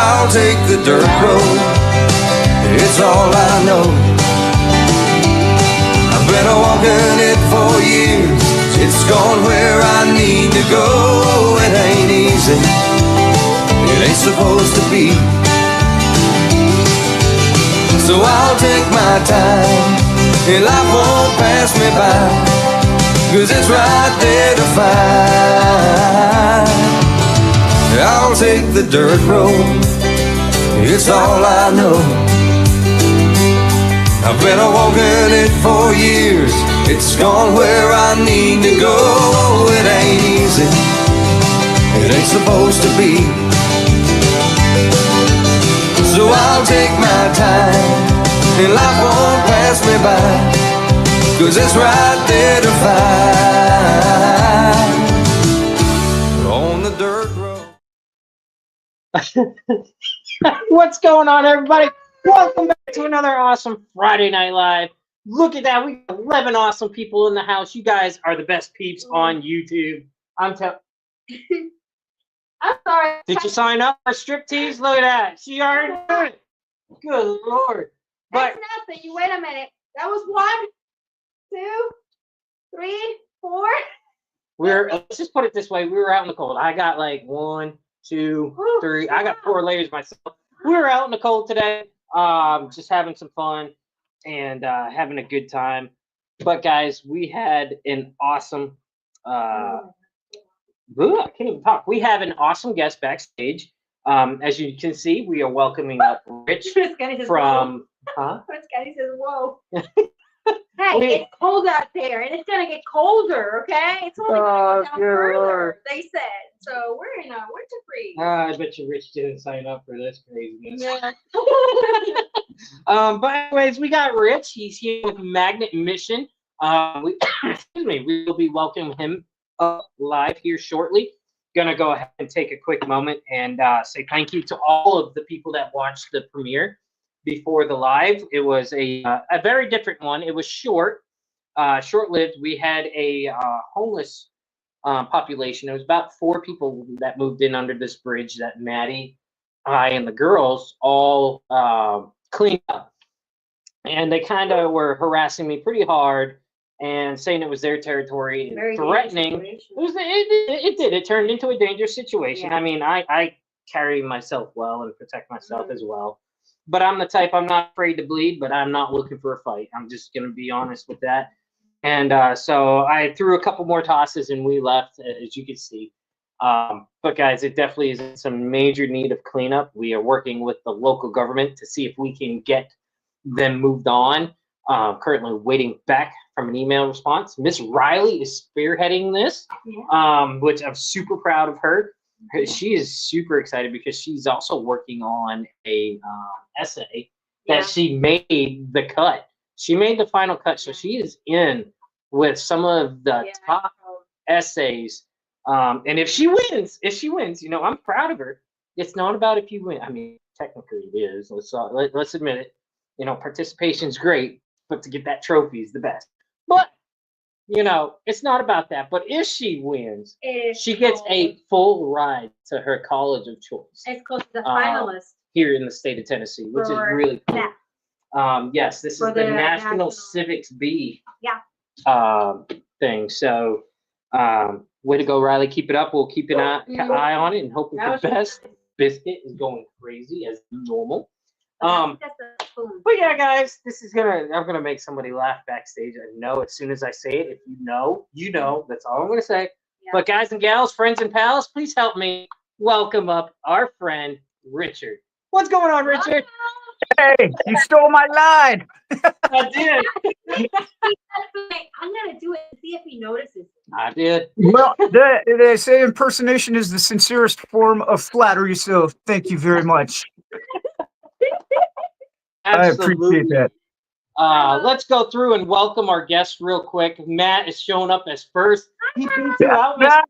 I'll take the dirt road, it's all I know. I've been walking it for years, it's gone where I need to go. It ain't easy, it ain't supposed to be. So I'll take my time, and life won't pass me by, 'cause it's right there to find. I'll take the dirt road, it's all I know. I've been walking it for years, it's gone where I need to go. It ain't easy, it ain't supposed to be. So I'll take my time, and life won't pass me by, 'cause it's right there to find. On the dirt road. What's going on, everybody? Welcome back to another awesome Friday Night Live. Look at that. We got 11 awesome people in the house. You guys are the best peeps on YouTube. I'm sorry. Did you sign up for striptease? Look at that. She already did it. Good Lord. That's nothing. You wait a minute. That was 1, 2, 3, 4. Let's just put it this way. We were out in the cold. I got like 1, 2, 3. I got 4 layers myself. We were out in the cold today, just having some fun and having a good time. But guys, we had an awesome. I can't even talk. We have an awesome guest backstage. As you can see, we are welcoming up Rich from. Huh? Scotty says, "Whoa." Hey, it's cold out there, and it's gonna get colder. Okay, it's only going down further. They said. So we're in a winter freeze. I bet you Rich didn't sign up for this craziness. Yeah. But anyways, we got Rich. He's here with Magnet Mission. We will be welcoming him live here shortly. Gonna go ahead and take a quick moment and say thank you to all of the people that watched the premiere before the live. It was a very different one. It was short-lived. We had a homeless population. There was about 4 people that moved in under this bridge that Maddie, I, and the girls all cleaned up. And they kind of were harassing me pretty hard and saying it was their territory and Very threatening. It did. It turned into a dangerous situation. Yeah. I mean, I carry myself well and protect myself as well. But I'm the type, I'm not afraid to bleed, but I'm not looking for a fight. I'm just going to be honest with that. And so I threw a couple more tosses and we left, as you can see. But guys, it definitely is in some major need of cleanup. We are working with the local government to see if we can get them moved on. Currently waiting back from an email response. Miss Riley is spearheading this, which I'm super proud of her. She is super excited because she's also working on a essay that she made the cut. She made the final cut, so she is in with some of the top essays. And if she wins, you know, I'm proud of her. It's not about if you win. I mean, technically it is. Let's admit it. You know, participation's great, but to get that trophy is the best. But you know, it's not about that. But if she wins, she gets a full ride to her college of choice. It's close to the finalist here in the state of Tennessee, which is really cool. Yes, this is the National Civics B thing. So, way to go, Riley. Keep it up. We'll keep an eye on it and hope for the best. Biscuit is going crazy as normal. But yeah, guys, I'm gonna make somebody laugh backstage. I know as soon as I say it. If you know, you know. That's all I'm gonna say. Yeah. But guys and gals, friends and pals, please help me welcome up our friend Richard. What's going on, Richard? Hey, you stole my line. I did. I'm gonna do it and see if he notices. I did. Well, they say impersonation is the sincerest form of flattery, so thank you very much. Absolutely. I appreciate that. Let's go through and welcome our guests real quick. Matt is showing up as first. He beat you out. Matt,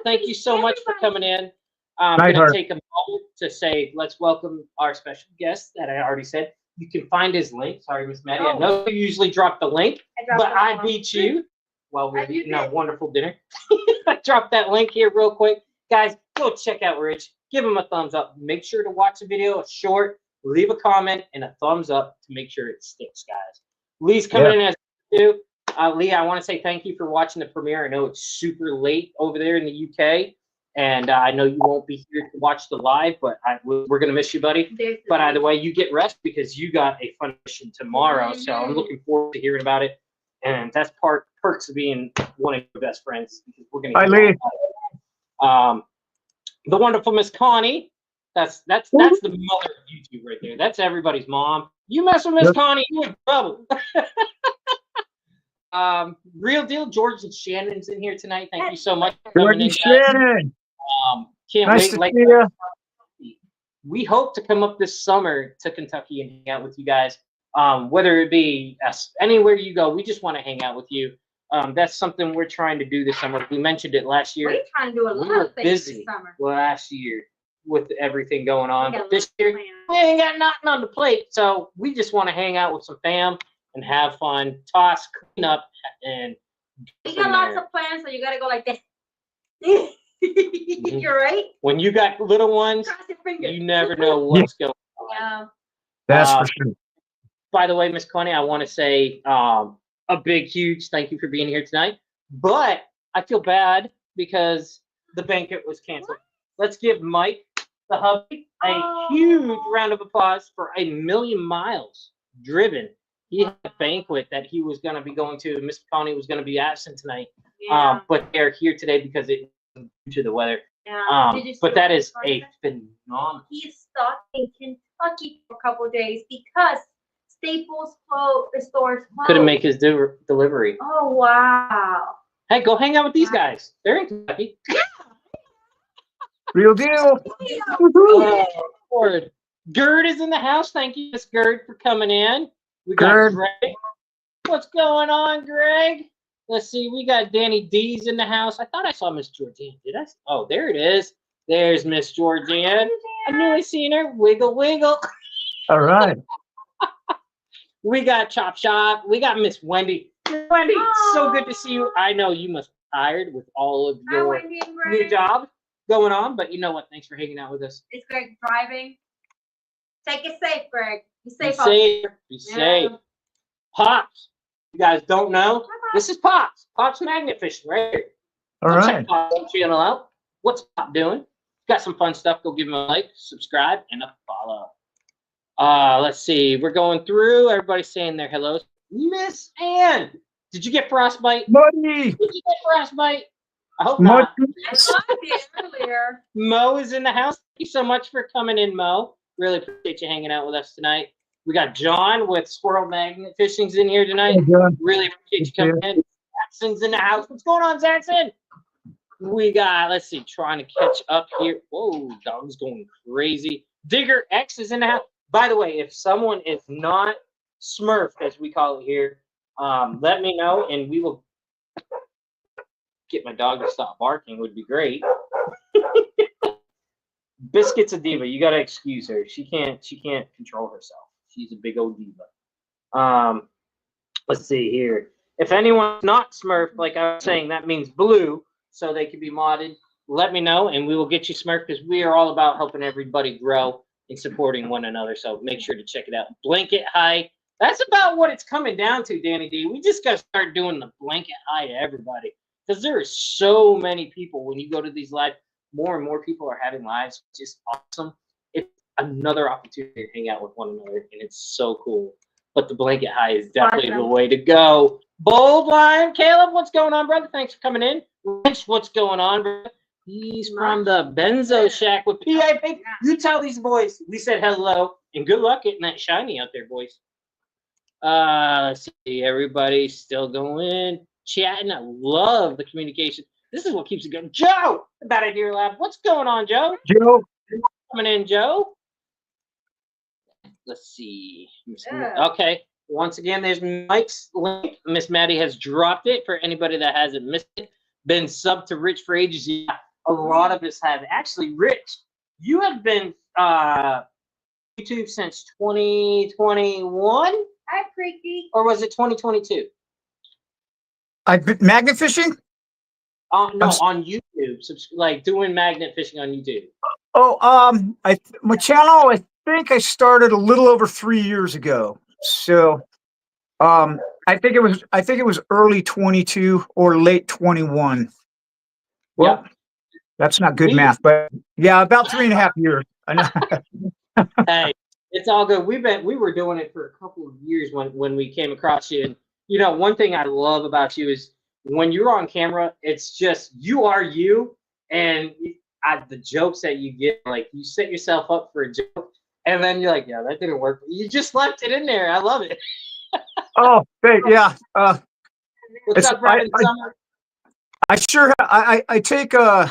thank you so much for coming in. I'm going to take a moment to say, let's welcome our special guest that I already said. You can find his link. Sorry, Miss Maddie. I know you usually drop the link, but I beat you while we're eating our wonderful dinner. I dropped that link here real quick. Guys, go check out Rich. give them a thumbs up. Make sure to watch the video. It's short. Leave a comment and a thumbs up to make sure it sticks, guys. Lee's coming in as too. Lee, I want to say thank you for watching the premiere. I know it's super late over there in the UK, and I know you won't be here to watch the live, but we're going to miss you, buddy. But either way, you get rest because you got a fun mission tomorrow, so I'm looking forward to hearing about it. And that's perks of being one of your best friends. Because we're going to. Hi, Lee. The wonderful Miss Connie. That's the mother of YouTube right there. That's everybody's mom. You mess with Miss Connie, you in trouble. Real deal, George and Shannon's in here tonight. Thank you so much for coming in, guys. Shannon. Can't nice wait. To see you. We hope to come up this summer to Kentucky and hang out with you guys. Whether it be anywhere you go, we just want to hang out with you. That's something we're trying to do this summer. We mentioned it last year. We're trying to do a lot of things this summer. Last year with everything going on, but this year we ain't got nothing on the plate. So we just want to hang out with some fam and have fun, toss, clean up, and we got lots of plans. So you got to go like this. You're right. When you got little ones, you never know what's going on. Yeah. That's for sure. By the way, Miss Connie, I want to say a big, huge thank you for being here tonight. But I feel bad because the banquet was canceled. Let's give Mike, the hubby, a huge round of applause for 1,000,000 miles driven. He had a banquet that he was going to be going to. Miss Connie was going to be absent tonight. Yeah. But they're here today because it due to the weather. Yeah. But that is a phenomenal. He's stuck in Kentucky for a couple of days because Staples stores closed. Couldn't make his delivery. Oh wow! Hey, go hang out with these guys. They're in Kentucky. Real deal. Lord. Gerd is in the house. Thank you, Miss Gerd, for coming in. We got Greg. What's going on, Greg? Let's see. We got Danny D's in the house. I thought I saw Miss Georgianne. Did I? Oh, there it is. There's Miss Georgianne. I knew I seen her. Wiggle, wiggle. All right. We got Chop Shop. We got Miss Wendy. Wendy, so good to see you. I know you must be tired with all of your new job going on, but you know what? Thanks for hanging out with us. It's Greg driving. Take it safe, Greg. Be safe. Be safe. Pops. You guys don't know? This is Pops. Pops Magnet Fishing right here. All right. Check Pop's channel out. What's Pop doing? Got some fun stuff. Go give him a like, subscribe, and a follow. Let's see. We're going through. Everybody's saying their hellos. Miss Ann, did you get frostbite? Buddy. Did you get frostbite? I hope not. Earlier. Mo is in the house. Thank you so much for coming in, Mo. Really appreciate you hanging out with us tonight. We got John with Squirrel Magnet Fishing's in here tonight. Hey, John. Really appreciate you coming in. Jackson's in the house. What's going on, Jackson? We got, let's see, trying to catch up here. Whoa, dog's going crazy. Digger X is in the house. By the way, if someone is not smurfed, as we call it here, let me know, and we will get my dog to stop barking. Would be great. Biscuit's a diva. You gotta excuse her. She can't control herself. She's a big old diva. Let's see here. If anyone's not smurfed, like I was saying, that means blue, so they can be modded. Let me know, and we will get you smurfed because we are all about helping everybody grow and supporting one another. So make sure to check it out. Blanket high. That's about what it's coming down to, Danny D. We just got to start doing the blanket high to everybody because there are so many people when you go to these live. More and more people are having lives, which is awesome. It's another opportunity to hang out with one another, and it's so cool. But the blanket high is definitely the way to go. Bold Lion, Caleb, what's going on, brother? Thanks for coming in. Rich, what's going on, brother? He's from the Benzo Shack with PIP. You tell these boys we said hello, and good luck getting that shiny out there, boys. Let's see. Everybody's still going, chatting. I love the communication. This is what keeps it going. Joe, Bad Idea Lab. What's going on, Joe? Joe. Coming in, Joe. Let's see. Okay. Once again, there's Mike's link. Miss Maddie has dropped it for anybody that hasn't missed it. Been sub to Rich for ages. Yeah, a lot of us have. Actually, Rich, you have been YouTube since 2021? Hi, Freaky. Or was it 2022? I've been magnet fishing? No, on YouTube. Like doing magnet fishing on YouTube. Oh, my channel, I think I started a little over 3 years ago. So, I think it was early 22 or late 21. Well, Yeah. that's not good We- math, but yeah, about 3.5 years. I know. Hey, it's all good. We were doing it for a couple of years when we came across you. And you know, one thing I love about you is when you're on camera, it's just you are you, and the jokes that you get, like you set yourself up for a joke, and then you're like, yeah, that didn't work. You just left it in there. I love it. Oh, yeah. What's up, Brian Summer? I sure, I take, I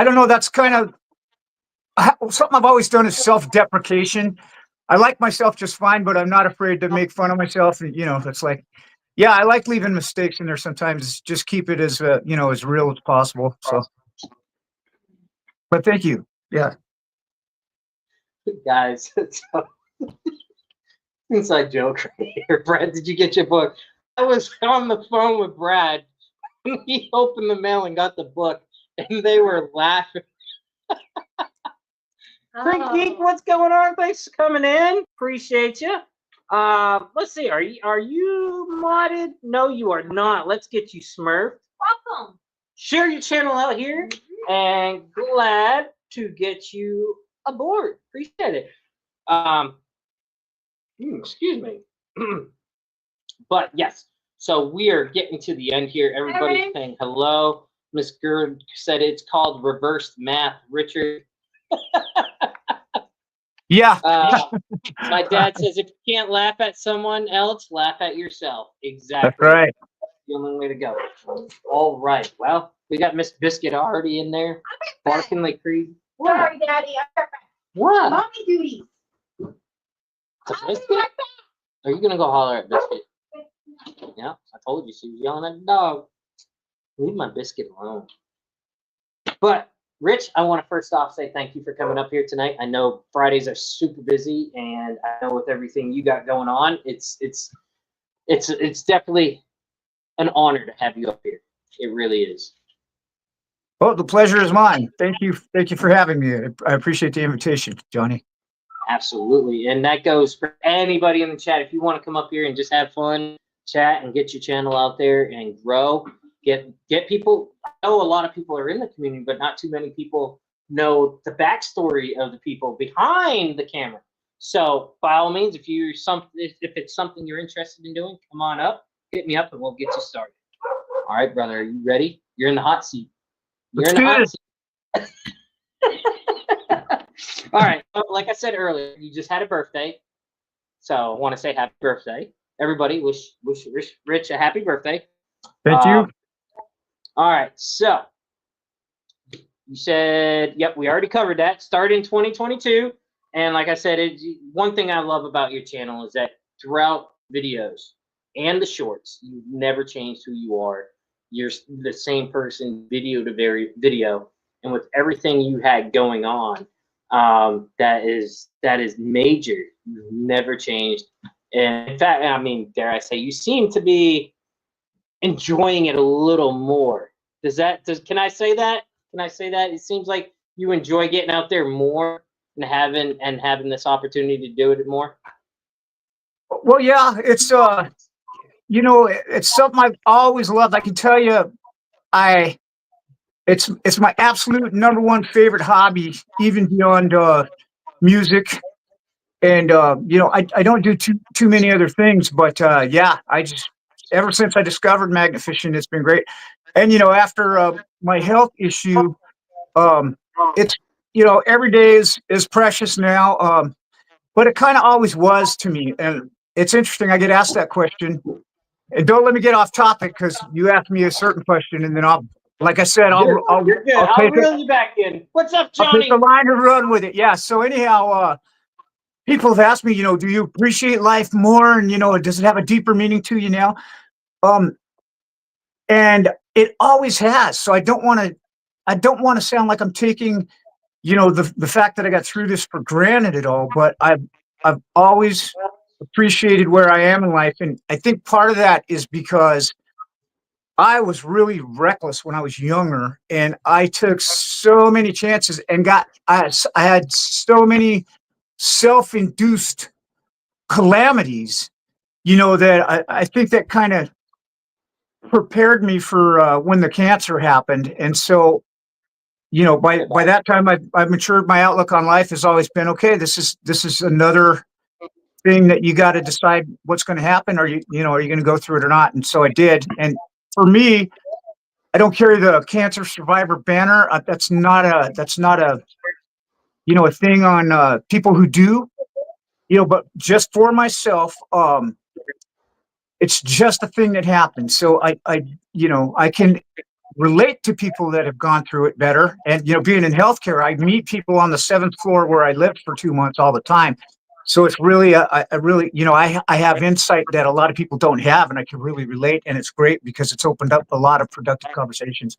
don't know, that's kind of something I've always done is self-deprecation. I like myself just fine, but I'm not afraid to make fun of myself. And, you know, it's like, yeah, I like leaving mistakes in there sometimes. Just keep it as, you know, as real as possible. So, but thank you. Yeah. Guys, inside joke right here. Brad, did you get your book? I was on the phone with Brad when he opened the mail and got the book, and they were laughing. Frank Geek, what's going on? Thanks for coming in. Appreciate you. Let's see. Are you modded? No, you are not. Let's get you smurfed. Welcome. Share your channel out here, and glad to get you aboard. Appreciate it. Excuse me. But yes, so we are getting to the end here. Everybody's saying hello. Miss Gerd said it's called reverse math, Richard. Yeah. My dad says if you can't laugh at someone else, laugh at yourself. Exactly. That's right. The only way to go. All right. Well, we got Miss Biscuit already in there, barking like crazy. Sorry, Daddy. What? Mommy duties. Biscuit? Are you gonna go holler at Biscuit? Yeah, I told you she was yelling at the dog. Leave my Biscuit alone. But Rich, I want to first off say thank you for coming up here tonight. I know Fridays are super busy, and I know with everything you got going on, it's definitely an honor to have you up here. It really is. Well, the pleasure is mine. Thank you for having me. I appreciate the invitation, Johnny. Absolutely, and that goes for anybody in the chat. If you want to come up here and just have fun, chat, and get your channel out there and grow, get people. I know a lot of people are in the community, but not too many people know the backstory of the people behind the camera. So by all means, if it's something you're interested in doing, come on up, hit me up, and we'll get you started. All right, brother, are you ready? You're in the hot seat. You're in the hot seat. All right. So like I said earlier, you just had a birthday, so I want to say happy birthday. Everybody, wish Rich a happy birthday. Thank you. All right. So you said, yep, we already covered that. Started in 2022, and like I said, one thing I love about your channel is that throughout videos and the shorts, you never changed who you are. You're the same person, video to video, and with everything you had going on. That is major. You've never changed, and in fact, I mean, dare I say, you seem to be enjoying it a little more. Can I say that? Can I say that? It seems like you enjoy getting out there more and having this opportunity to do it more. Well, yeah, it's you know, it's something I've always loved. I can tell you, it's my absolute #1 favorite hobby, even beyond music. And you know, I don't do too many other things, but yeah, ever since I discovered Magnificent, it's been great. And you know, after my health issue, it's, you know, every day is precious now, but it kind of always was to me. And it's interesting, I get asked that question, and don't let me get off topic, because you asked me a certain question, and then like I said, You're good. I'll reel you back in. What's up, Johnny? I'll take the line and run with it. Yeah. So anyhow, people have asked me, you know, do you appreciate life more? And, you know, does it have a deeper meaning to you now? And it always has. So I don't want to sound like I'm taking, you know, the fact that I got through this for granted at all, but I've always appreciated where I am in life. And I think part of that is because I was really reckless when I was younger, and I took so many chances and I had so many self-induced calamities, that I think that kind of prepared me for when the cancer happened. And so, by that time, I've matured. My outlook on life has always been, okay, this is another thing that you got to decide what's going to happen. Are you going to go through it or not? And so I did. And for me, I don't carry the cancer survivor banner. That's not a a thing on people who do. But just for myself, it's just a thing that happens. So I can relate to people that have gone through it better. And being in healthcare, I meet people on the 7th floor where I lived for 2 months all the time. So it's really, I really, I have insight that a lot of people don't have, and I can really relate. And it's great because it's opened up a lot of productive conversations.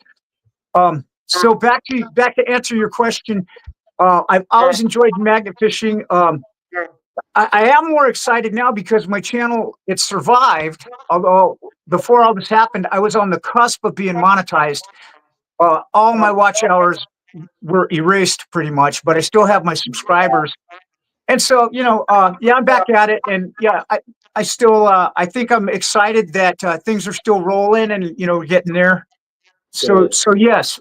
So back to answer your question. I've always enjoyed magnet fishing. I am more excited now because my channel, it survived. Although before all this happened, I was on the cusp of being monetized. All my watch hours were erased pretty much, but I still have my subscribers. And so, I'm back at it. And yeah, I still, I think I'm excited that things are still rolling and, getting there. So yes,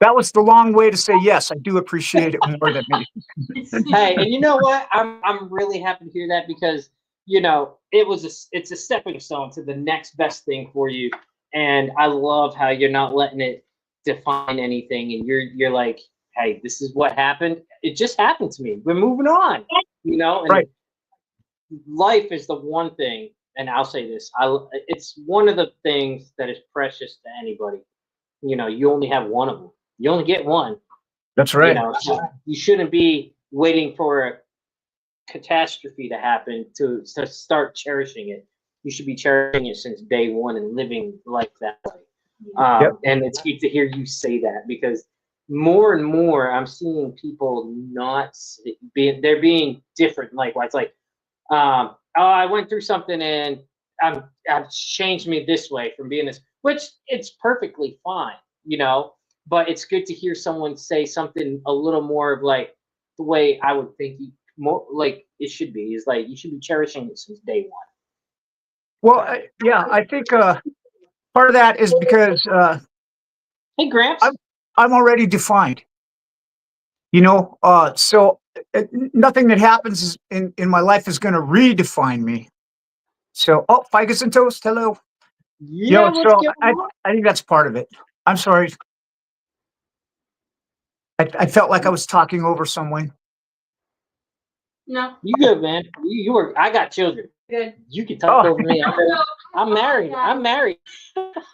that was the long way to say yes. I do appreciate it more than anything. Hey, and you know what? I'm really happy to hear that because it's a stepping stone to the next best thing for you. And I love how you're not letting it define anything, and you're like, hey, this is what happened. It just happened to me. We're moving on, And right. Life is the one thing, and I'll say this: it's one of the things that is precious to anybody. You only have one of them. You only get one. That's right. So you shouldn't be waiting for a catastrophe to happen to start cherishing it. You should be cherishing it since day one and living life that way. And it's good to hear you say that because more and more I'm seeing people they're being different. Likewise, like, I went through something and I've changed me this way from being this, which it's perfectly fine, but it's good to hear someone say something a little more of like the way I would think more like it should be is like you should be cherishing it since day one. Well, I think part of that is because hey, Gramps, I'm already defined. So nothing that happens in my life is going to redefine me. So, Ficus and Toast, hello. Yeah, so I think that's part of it. I'm sorry. I felt like I was talking over someone. No. You good, man. You were. I got children. Good. You can talk over me. I'm married. I'm married.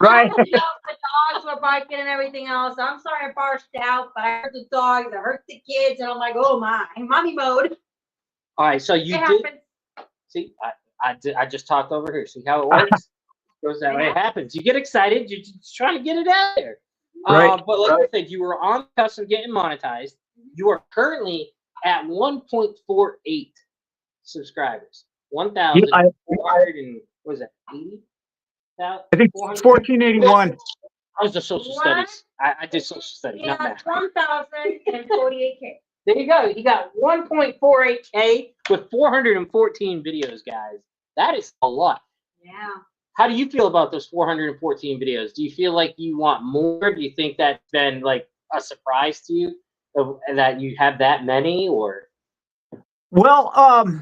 Right. The dogs were barking and everything else. I'm sorry I barged out, but I heard the dogs. I heard the kids, and I'm like, oh my, mommy mode. All right, so you did. See, I just talked over here. See how it works? Goes that way. It happens. You get excited. You're just trying to get it out there. Right. But like I said, you were on the cusp of getting monetized. You are currently at 1.48 subscribers. 1,400 and what is that? 80? I think 1481. I was the social studies. I did social studies, not math. 1,048K. There you go. You got 1.48K with 414 videos, guys. That is a lot. Yeah. How do you feel about those 414 videos? Do you feel like you want more? Do you think that's been like a surprise to you that you have that many, or? Well,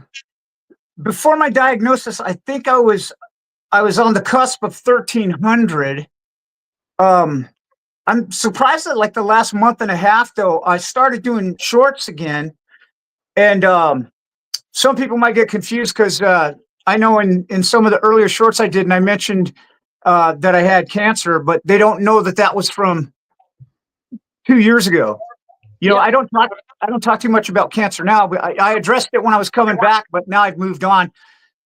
before my diagnosis, I think I was on the cusp of 1,300. I'm surprised that like the last month and a half, though, I started doing shorts again. And some people might get confused because I know in some of the earlier shorts I did, and I mentioned that I had cancer, but they don't know that was from 2 years ago. I don't talk too much about cancer now, but I addressed it when I was coming back, but now I've moved on.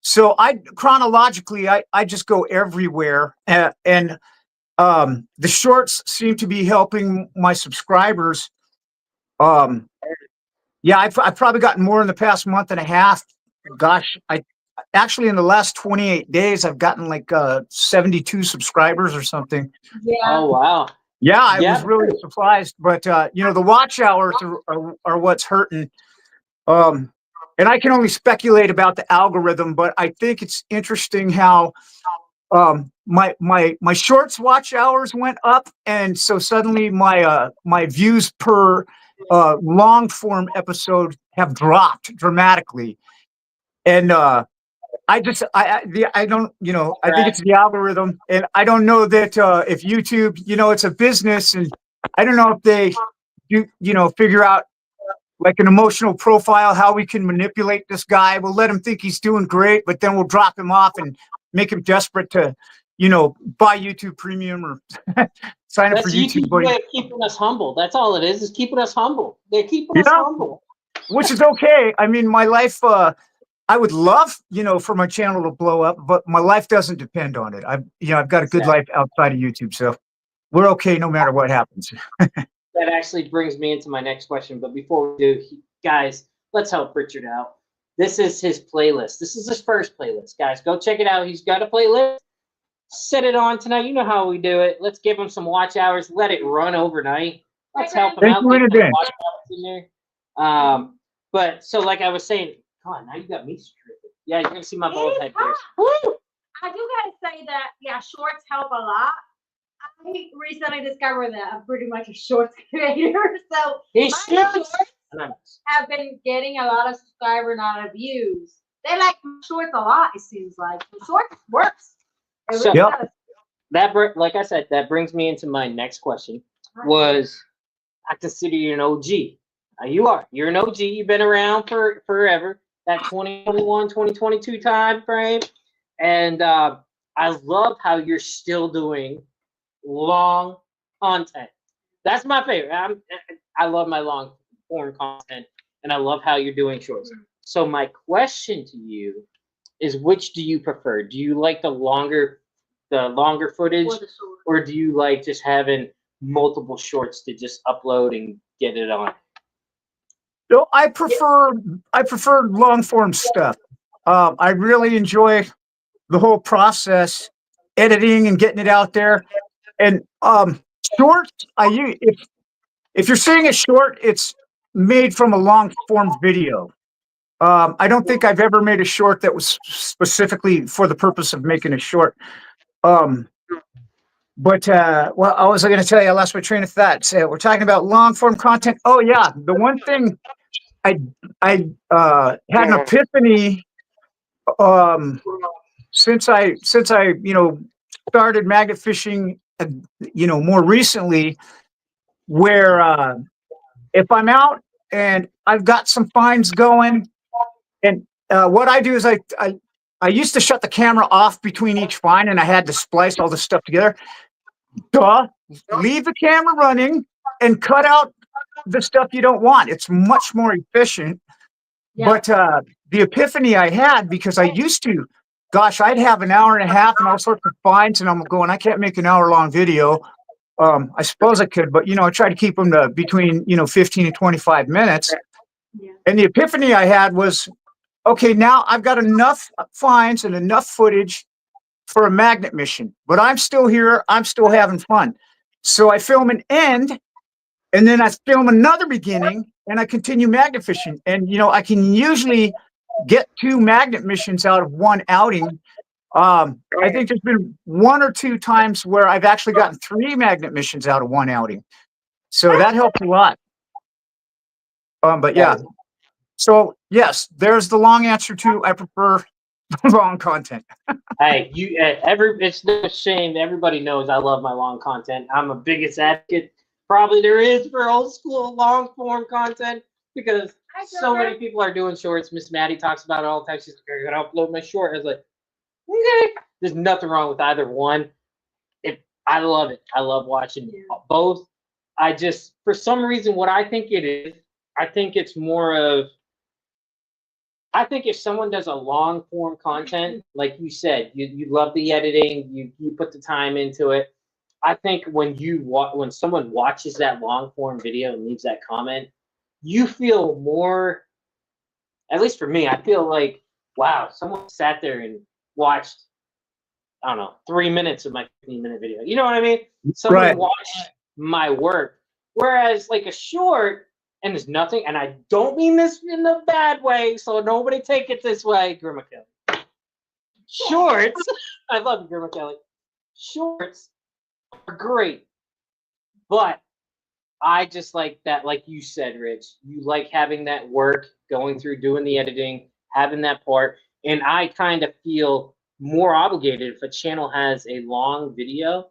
So chronologically, I just go everywhere, and the shorts seem to be helping my subscribers. I've probably gotten more in the past month and a half. Gosh, actually in the last 28 days, I've gotten like 72 subscribers or something. Yeah. Oh wow. Yeah, I Yeah. was really surprised, but you know, the watch hours are what's hurting. And I can only speculate about the algorithm, but I think it's interesting how my shorts watch hours went up, and so suddenly my views per long form episode have dropped dramatically. And I just I don't, you know, I think it's the algorithm, and I don't know that if YouTube, you know, it's a business, and I don't know if they do, you know, figure out like an emotional profile, how we can manipulate this guy. We'll let him think he's doing great, but then we'll drop him off and make him desperate to, you know, buy YouTube Premium or sign up That's for YouTube. YouTube's way of keeping us humble. That's all it is keeping us humble. They're keeping us Yeah. humble. Which is okay. I mean, my life, I would love, you know, for my channel to blow up, but my life doesn't depend on it. I've got a good life outside of YouTube, so we're okay no matter what happens. That actually brings me into my next question. But before we do, guys, let's help Richard out. This is his playlist. This is his first playlist, guys. Go check it out. He's got a playlist. Set it on tonight. You know how we do it. Let's give him some watch hours. Let it run overnight. Let's help him out. Thank you in advance. Watch hours in there. But so like I was saying, come on, now you got me stripping. Yeah, you're gonna see my bald head here. I do gotta say that, yeah, shorts help a lot. I recently discovered that I'm pretty much a shorts creator, so He my shoots. shorts have been getting a lot of subscribers, not of views. They like my shorts a lot, it seems like. The shorts works. It So- really Yep. does. Like I said, that brings me into my next question. Was I consider you an OG? You are. You're an OG. You've been around for forever. That 2021, 2022 time frame, and I love how you're still doing long content. That's my favorite. I love my long form content, and I love how you're doing shorts. So my question to you is, which do you prefer? Do you like the longer footage, Or the shorts. or do you like just having multiple shorts to just upload and get it on? No, I prefer long form stuff. I really enjoy the whole process, editing and getting it out there. And shorts, if you're seeing a short, it's made from a long form video. I don't think I've ever made a short that was specifically for the purpose of making a short. But well, I was going to tell you, I lost my train of thought. So we're talking about long form content. Oh yeah, the one thing I had an epiphany since I you know started magnet fishing, you know, more recently, where if I'm out and I've got some finds going, and what I do is I used to shut the camera off between each find, and I had to splice all this stuff together. Leave the camera running and cut out the stuff you don't want. It's much more efficient. Yeah. But the epiphany I had, because I used to, gosh, I'd have an hour and a half and all sorts of finds, and I'm going, I can't make an hour-long video. I suppose I could, but, you know, I try to keep them to between, you know, 15 and 25 minutes. Yeah. And the epiphany I had was, okay, now I've got enough finds and enough footage for a magnet mission, but I'm still here. I'm still having fun. So I film an end, and then I film another beginning, and I continue magnet fishing. And, you know, I can usually get 2 magnet missions out of one outing. I think there's been 1 or 2 times where I've actually gotten 3 magnet missions out of one outing. So that helps a lot. But yeah. So yes, there's the long answer to I prefer long content. Hey, it's no shame. Everybody knows I love my long content. I'm a biggest advocate probably there is for old school long form content, because so many people are doing shorts. Miss Maddie talks about it all the time. She's like, "I'm gonna upload my short." I was like, okay. There's nothing wrong with either one. I love it. I love watching both. I just, for some reason, what I think it is, I think it's more of, I think if someone does a long form content, like you said, you love the editing, you put the time into it. I think when someone watches that long form video and leaves that comment, you feel more, at least for me, I feel like wow, someone sat there and watched, I don't know, 3 minutes of my 15-minute video. You know what I mean? Someone Right. watched my work. Whereas like a short, and there's nothing, and I don't mean this in a bad way, so nobody take it this way, Grandma Kelly. Shorts, I love you, Grandma Kelly. Shorts are great, but I just like that, like you said, Rich. You like having that work, going through, doing the editing, having that part, and I kind of feel more obligated if a channel has a long video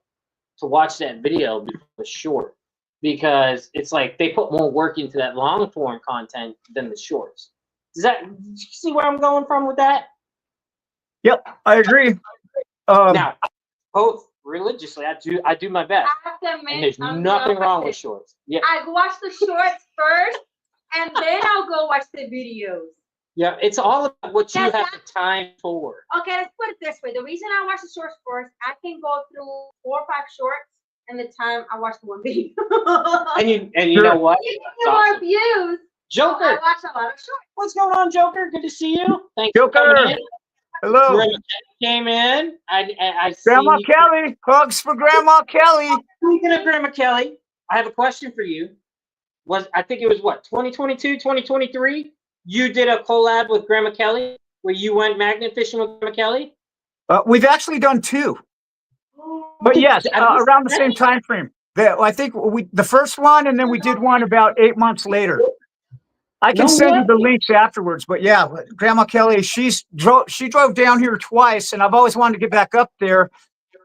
to watch that video before the short, because it's like they put more work into that long form content than the shorts. Did you see where I'm going from with that? Yep, I agree. Now, both religiously, I do my best, I have to admit, and there's nothing wrong with shorts. Yeah, I watch the shorts first, and then I'll go watch the videos. yeah, it's all about what you Yes, have the time for. Okay, let's put it this way. The reason I watch the shorts first, I can go through 4 or 5 shorts in the time I watch the one video. And you know what? You It's get more awesome. views. Joker, I watch a lot of shorts. what's going on, Joker? Good to see you. Thanks Joker. for coming in. Hello, Grandma came in. I Grandma see. Kelly. Hugs for Grandma Kelly. Speaking of Grandma Kelly, I have a question for you. I think it was what, 2022, 2023? You did a collab with Grandma Kelly where you went magnet fishing with Grandma Kelly? We've actually done 2, but yes, around the same time frame. I think the first one, and then we did one about 8 months later. I can No send you the way. links afterwards, but yeah, Grandma Kelly, she drove down here twice, and I've always wanted to get back up there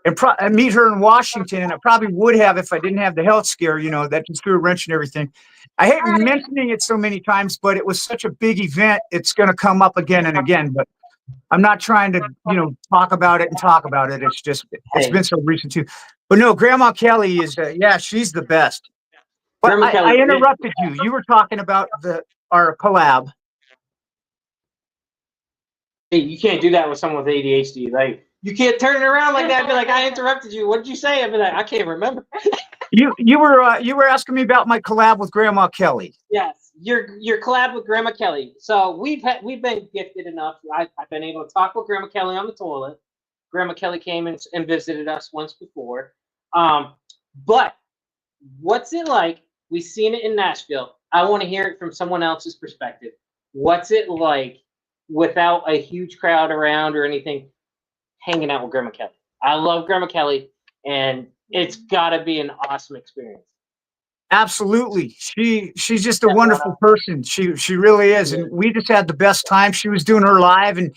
and meet her in Washington, and I probably would have if I didn't have the health scare, that just threw a wrench and everything. I hate mentioning it so many times, but it was such a big event. It's going to come up again and again, but I'm not trying to, talk about it. It's just, it's been so recent too. But no, Grandma Kelly is, she's the best. But Grandma I Kelly- interrupted you. You were talking about our collab. Hey, you can't do that with someone with ADHD. Like, you can't turn it around like that and be like, I interrupted you. What did you say? I'd be like, I can't remember. You were asking me about my collab with Grandma Kelly. Yes, your collab with Grandma Kelly. So we've been gifted enough. I've been able to talk with Grandma Kelly on the toilet. Grandma Kelly came and visited us once before. But what's it like? We've seen it in Nashville. I want to hear it from someone else's perspective. What's it like without a huge crowd around or anything, hanging out with Grandma Kelly? I love Grandma Kelly, and it's got to be an awesome experience. Absolutely. She's just a wonderful person. She really is. And we just had the best time. She was doing her live, and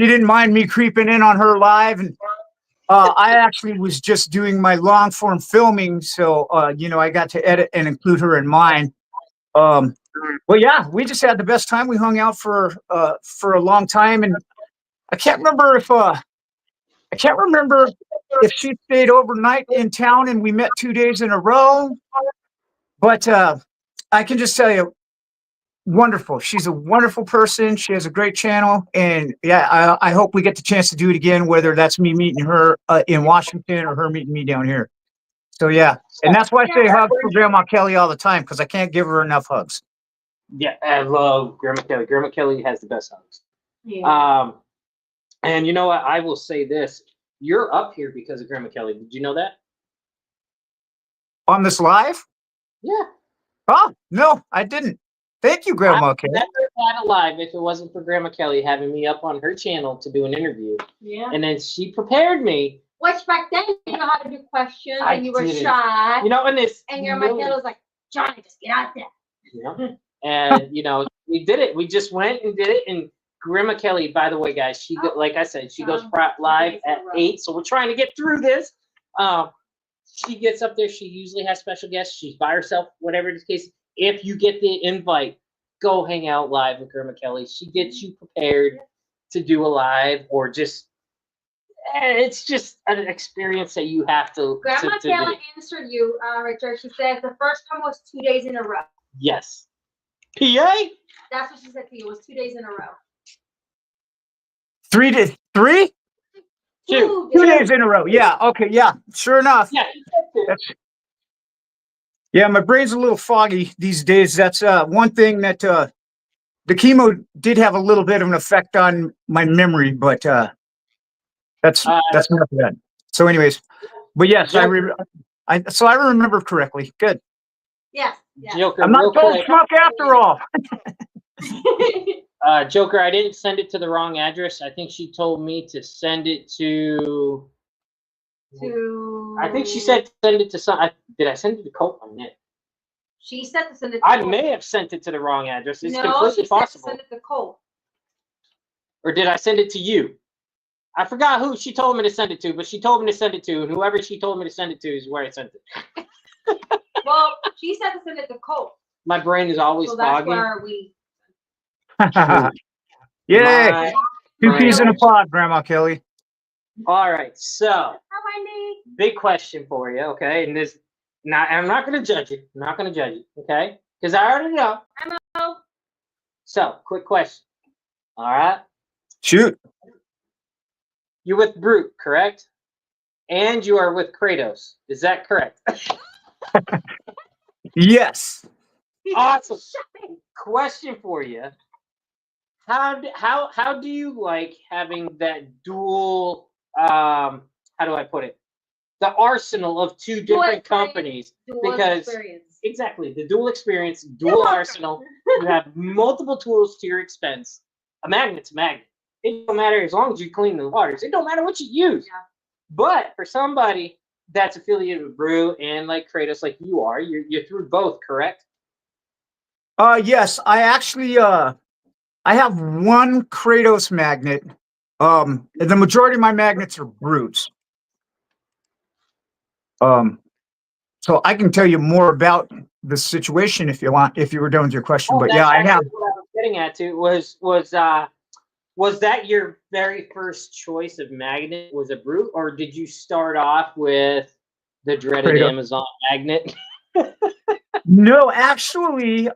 she didn't mind me creeping in on her live. And I actually was just doing my long form filming. So, I got to edit and include her in mine. Well, yeah, we just had the best time. We hung out for a long time, and I can't remember if she stayed overnight in town and we met 2 days in a row. But I can just tell you, wonderful. She's a wonderful person. She has a great channel, and yeah, I hope we get the chance to do it again, whether that's me meeting her in Washington or her meeting me down here. So yeah, and that's why I say hugs for Grandma Kelly all the time, because I can't give her enough hugs. Yeah, I love Grandma Kelly. Grandma Kelly has the best hugs. Yeah. And you know what? I will say this. You're up here because of Grandma Kelly. Did you know that? On this live? Yeah. Oh, no, I didn't. Thank you, Grandma Kelly. I never had a live if it wasn't for Grandma Kelly having me up on her channel to do an interview. Yeah. And then she prepared me. Which back then you didn't know how to do questions, I and you were didn't. shy. And this. And your Michaela was like, Johnny, just get out there. Yeah. And we did it. We just went and did it. And Grandma Kelly, by the way, guys, like I said, she goes live at 8. So we're trying to get through this. She gets up there. She usually has special guests. She's by herself, whatever the case. If you get the invite, go hang out live with Grandma Kelly. She gets you prepared to do a live, or just, it's just an experience that you have to. Grandma to Kelly do. answered you, Richard. She said the first time was 2 days in a row. Yes. PA? That's what she said to you. It was 2 days in a row. 3 days? 3? 2 2 days in a row. Yeah. Okay. Yeah. Sure enough. Yeah. Yeah. My brain's a little foggy these days. That's one thing that the chemo did have a little bit of an effect on my memory, but that's enough of that. So, anyways, but yes, I remember correctly. Good. Yes. Yes. Joker, I'm not real told quick. schmuck after all. Joker, I didn't send it to the wrong address. I think she told me to send it to. I think she said to send it to some. Did I send it to Colt? I did. She said to send it to I Colt. may have sent it to the wrong address. It's No, completely she said to possible. send it to Colt. Or did I send it to you? I forgot who she told me to send it to, but she told me to send it to, and whoever she told me to send it to is where I sent it. Well, she said to send it to Colt. My brain is always So that's foggy. where we. Yay! Two peas in a pod, Grandma Kelly. All right, so Hi, Wendy. big question for you, okay? And this, now I'm not going to judge you. I'm not going to judge you, okay? Because I already know. I know. So, quick question. All right, Shoot. you're with Brute, correct? And you are with Kratos. Is that correct? Yes. Awesome. Question for you. How do you like having that dual how do I put it? The arsenal of two different companies. Because exactly, the dual experience, dual arsenal. You have multiple tools to your expense. A magnet's a magnet. It don't matter as long as you clean the waters. It don't matter what you use. Yeah. But for somebody that's affiliated with Brew and like Kratos, like you are, you're through both, correct? Yes, I actually I have one Kratos magnet. The majority of my magnets are Brutes. So I can tell you more about the situation if you want, if you were done with your question. But yeah, I have. What I was getting at too was that your very first choice of magnet was a Brute, or did you start off with the dreaded Kratos. Amazon magnet? No, actually,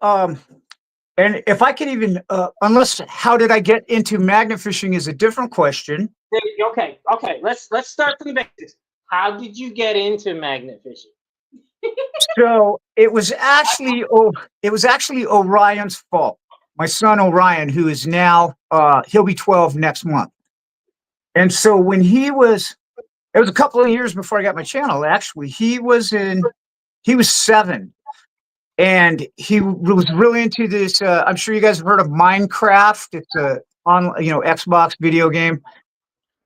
and if I could even, unless how did I get into magnet fishing is a different question. Okay. Let's start from the basics. How did you get into magnet fishing? So it was actually Orion's fault. My son Orion, who is now he'll be 12 next month. And so when it was a couple of years before I got my channel. Actually, he was 7. And he was really into this. I'm sure you guys have heard of Minecraft. It's a Xbox video game.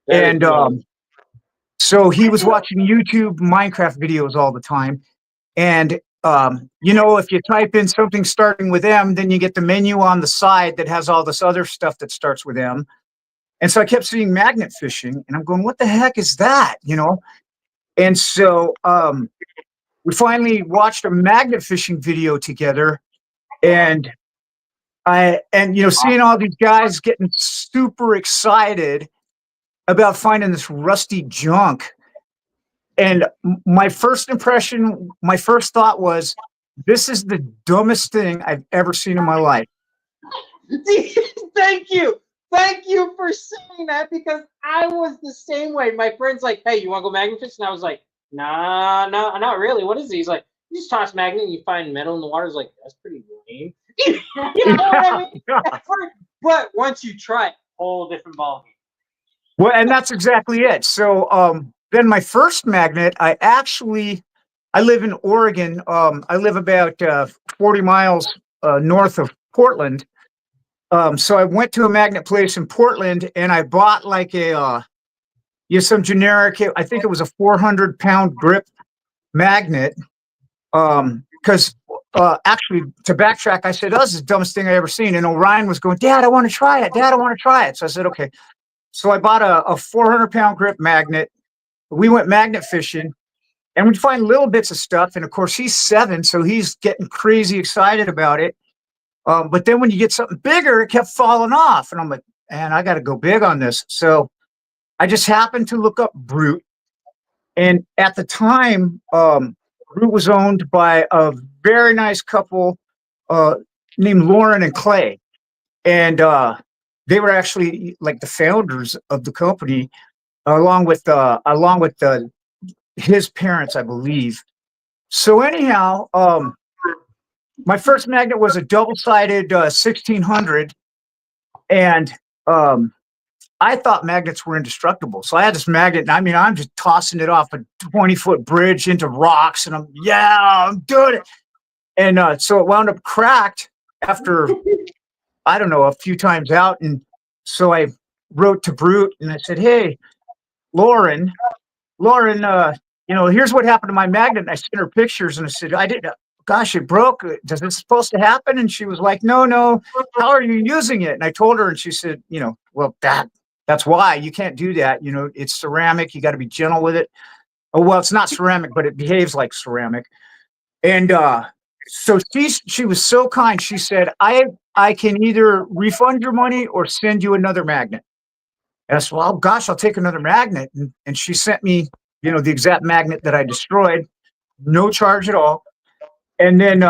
And so he was watching YouTube Minecraft videos all the time. And if you type in something starting with M, then you get the menu on the side that has all this other stuff that starts with M. And so I kept seeing magnet fishing, and I'm going, "What the heck is that?" And so we finally watched a magnet fishing video together, and seeing all these guys getting super excited about finding this rusty junk. And my first thought was, this is the dumbest thing I've ever seen in my life. Thank you. Thank you for saying that, because I was the same way. My friend's like, "Hey, you want to go magnet fishing?" And I was like, "Nah, no, not really. What is it?" He's like, "You just toss magnet and you find metal in the water." I was like, "That's pretty lame." You know what I mean? But once you try it, whole different ballgame. Well, and that's exactly it. So then my first magnet, I live in Oregon. I live about 40 miles north of Portland. So I went to a magnet place in Portland, and I bought like some generic, I think it was a 400-pound grip magnet. Because actually, to backtrack, I said, "Oh, this is the dumbest thing I ever seen." And Orion was going, "Dad, I want to try it. Dad, I want to try it." So I said, "Okay." So I bought a 400-pound grip magnet. We went magnet fishing, and we'd find little bits of stuff. And of course, he's 7, so he's getting crazy excited about it. But then when you get something bigger, it kept falling off. And I'm like, "Man, I got to go big on this." So I just happened to look up Brute. And at the time, Brute was owned by a very nice couple named Lauren and Clay. And they were actually like the founders of the company, along with his parents, I believe. So anyhow, my first magnet was a double-sided 1600, and I thought magnets were indestructible. So I had this magnet, and I mean, I'm just tossing it off a 20-foot bridge into rocks, and I'm doing it. And so it wound up cracked after, I don't know, a few times out. And so I wrote to Brute, and I said, hey, Lauren, here's what happened to my magnet. And I sent her pictures, and I said, gosh, it broke. Is this supposed to happen? And she was like, no, how are you using it? And I told her, and she said, well, that's why you can't do that. It's ceramic. You got to be gentle with it. Oh, well, it's not ceramic, but it behaves like ceramic. And so she was so kind. She said, I can either refund your money or send you another magnet. And I said, well, gosh, I'll take another magnet. And she sent me, the exact magnet that I destroyed, no charge at all. And then,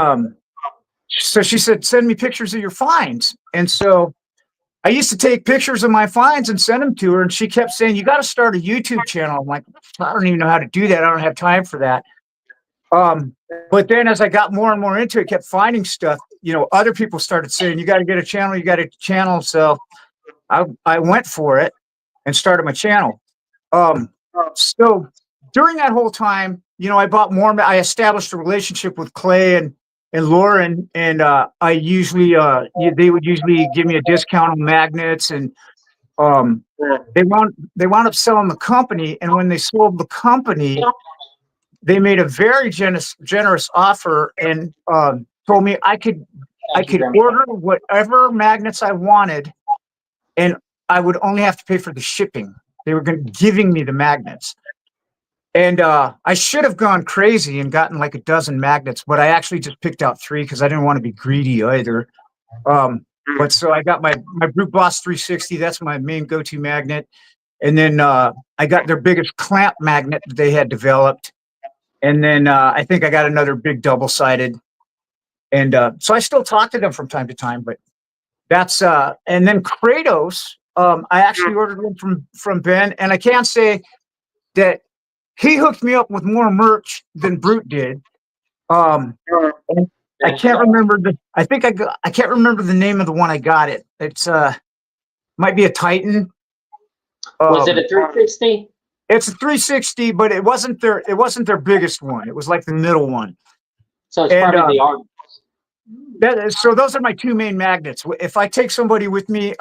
so she said, send me pictures of your finds. And so I used to take pictures of my finds and send them to her. And she kept saying, you got to start a YouTube channel. I'm like, I don't even know how to do that. I don't have time for that. But then as I got more and more into it, kept finding stuff, other people started saying, you got to get a channel, you got a channel. So I went for it and started my channel. So during that whole time, I bought more, I established a relationship with Clay and Lauren, and I usually, they would usually give me a discount on magnets, and they wound up selling the company. And when they sold the company, they made a very generous offer and told me I could order whatever magnets I wanted, and I would only have to pay for the shipping. They were giving me the magnets. And I should have gone crazy and gotten like a dozen magnets, but I actually just picked out 3 because I didn't want to be greedy either. But so I got my Brute Boss 360. That's my main go-to magnet. And then I got their biggest clamp magnet that they had developed. And then I think I got another big double-sided. And so I still talk to them from time to time, but that's and then Kratos, I actually ordered one from Ben, and I can't say that he hooked me up with more merch than Brute did. And I can't remember I can't remember the name of the one I got it. It's might be a Titan. Was it a 360? It's a 360, but it wasn't their biggest one. It was like the middle one. So it's probably the art. So those are my 2 main magnets. If I take somebody with me,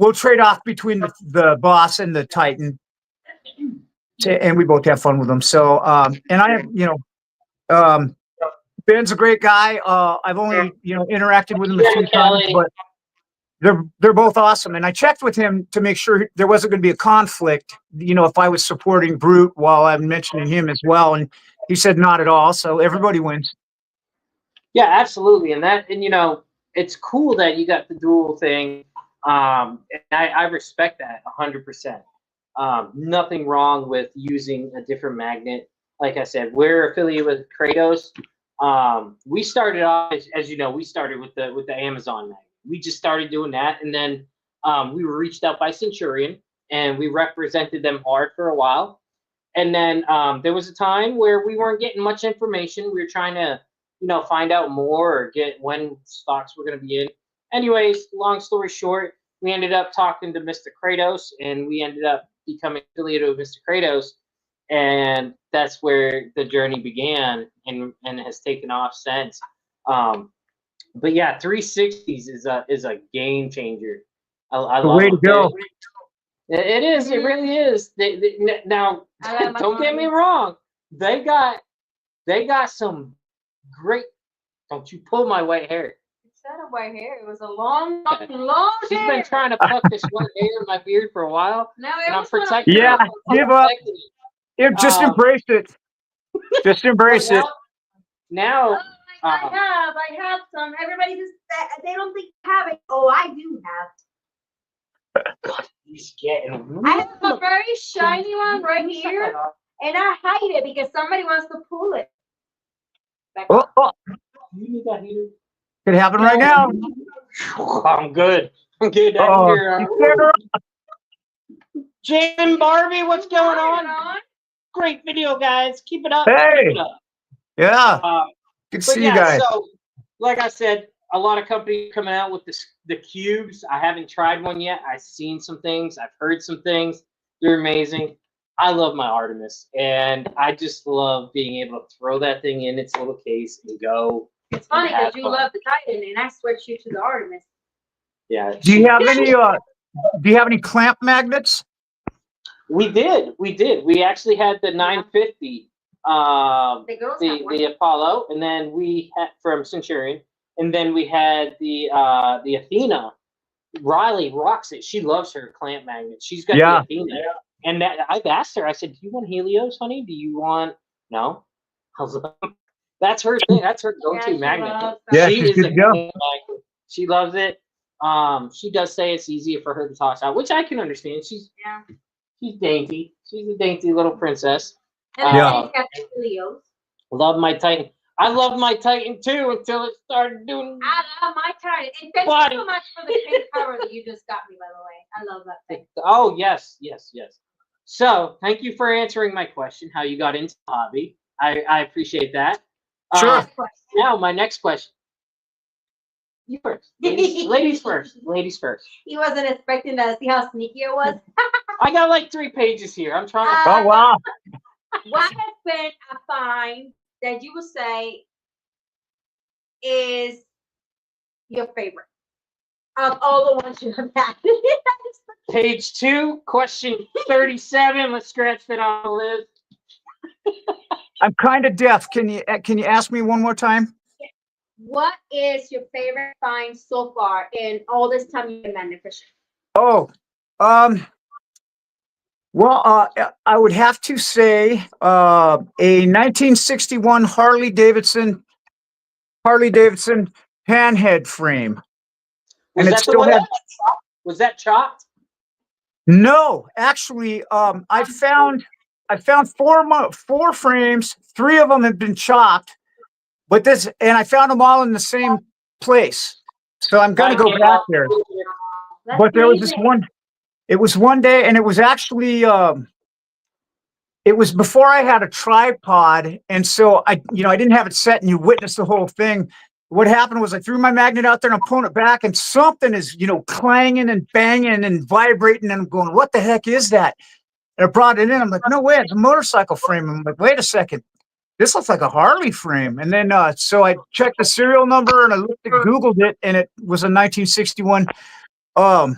we'll trade off between the Boss and the Titan, and we both have fun with them. So, and I, Ben's a great guy. I've only, interacted with him a few times, but they're both awesome. And I checked with him to make sure there wasn't going to be a conflict, if I was supporting Brute while I'm mentioning him as well. And he said not at all. So everybody wins. Yeah, absolutely. And it's cool that you got the dual thing. And I respect that 100%. Nothing wrong with using a different magnet. Like I said, we're affiliated with Kratos. We started off, as you know, we started with the Amazon magnet. We just started doing that, and then we were reached out by Centurion, and we represented them hard for a while. And then there was a time where we weren't getting much information. We were trying to, find out more or get when stocks were going to be in. Anyways, long story short, we ended up talking to Mr. Kratos, and we ended up becoming affiliated with Mr. Kratos, and that's where the journey began and has taken off since. But yeah, 360s is a game changer. I love way to go. It is. It really is. Now, don't get me wrong. They got some great. Don't you pull my white hair? It's not a white hair. It was a long She's hair. been trying to pluck this white hair in my beard for a while. Now and I'm protecting Yeah, give up. Just embrace it. Just embrace it. Now. I have some. Everybody just, they don't think I have it. Oh, I do have. He's getting. I have a very shiny one right here, and I hide it because somebody wants to pull it. Oh. You need that heater? Could happen right now. I'm good. I'm good. Jim, Barbie, what's going on? Great video, guys. Keep it up. Hey. Keep it up. Yeah. Good to see you guys. So like I said, a lot of companies coming out with the cubes. I haven't tried one yet. I've seen some things. I've heard some things. They're amazing. I love my Artemis, and I just love being able to throw that thing in its little case and go. It's funny and have because you fun. love the Titan, and I switched you to the Artemis. Yeah. Do you have any? Do you have any clamp magnets? We did. We actually had the 950, The girls have one. the Apollo, and then we had from Centurion, and then we had the Athena. Riley rocks it. She loves her clamp magnet. She's got Yeah. the Athena, and that, I've asked her. I said, "Do you want Helios, honey? Do you want no?" I was like, that's her thing. That's her go-to she magnet. loves Yeah, She she's is good a to go. clamp magnet. She loves it. She does say it's easier for her to toss out, which I can understand. She's dainty. She's a dainty little princess. And Yeah. then he's got the Helios. Love my Titan. I love my Titan too until it started doing. I love my Titan. And thank Body. you so much for the pink cover that you just got me, by the way. I love that thing. Oh yes. So thank you for answering my question. How you got into the hobby? I appreciate that. Sure. Now my next question. You first. Ladies first. Ladies first. He wasn't expecting that. See how sneaky it was? I got like 3 pages here. I'm trying to. Oh wow. What has been a find that you would say is your favorite of all the ones you have had? Page 2, question 37. Let's scratch that off the list. I'm kind of deaf. Can you ask me one more time? What is your favorite find so far in all this time you've been magnet fishing? Oh, well, I would have to say a 1961 Harley Davidson panhead frame. Was And it that the still one had- that was that chopped? No, actually, I found 4 frames. 3 of them had been chopped, but and I found them all in the same place. So I'm gonna go back there. That's But there was this amazing. one. It was one day, and it was actually it was before I had a tripod, and so I didn't have it set, and you witnessed the whole thing. What happened was I threw my magnet out there and I'm pulling it back, and something is clanging and banging and vibrating, and I'm going, what the heck is that? And I brought it in. I'm like, no way, it's a motorcycle frame. I'm like, wait a second, this looks like a Harley frame. And then so I checked the serial number and I Googled it, and it was a 1961. Well,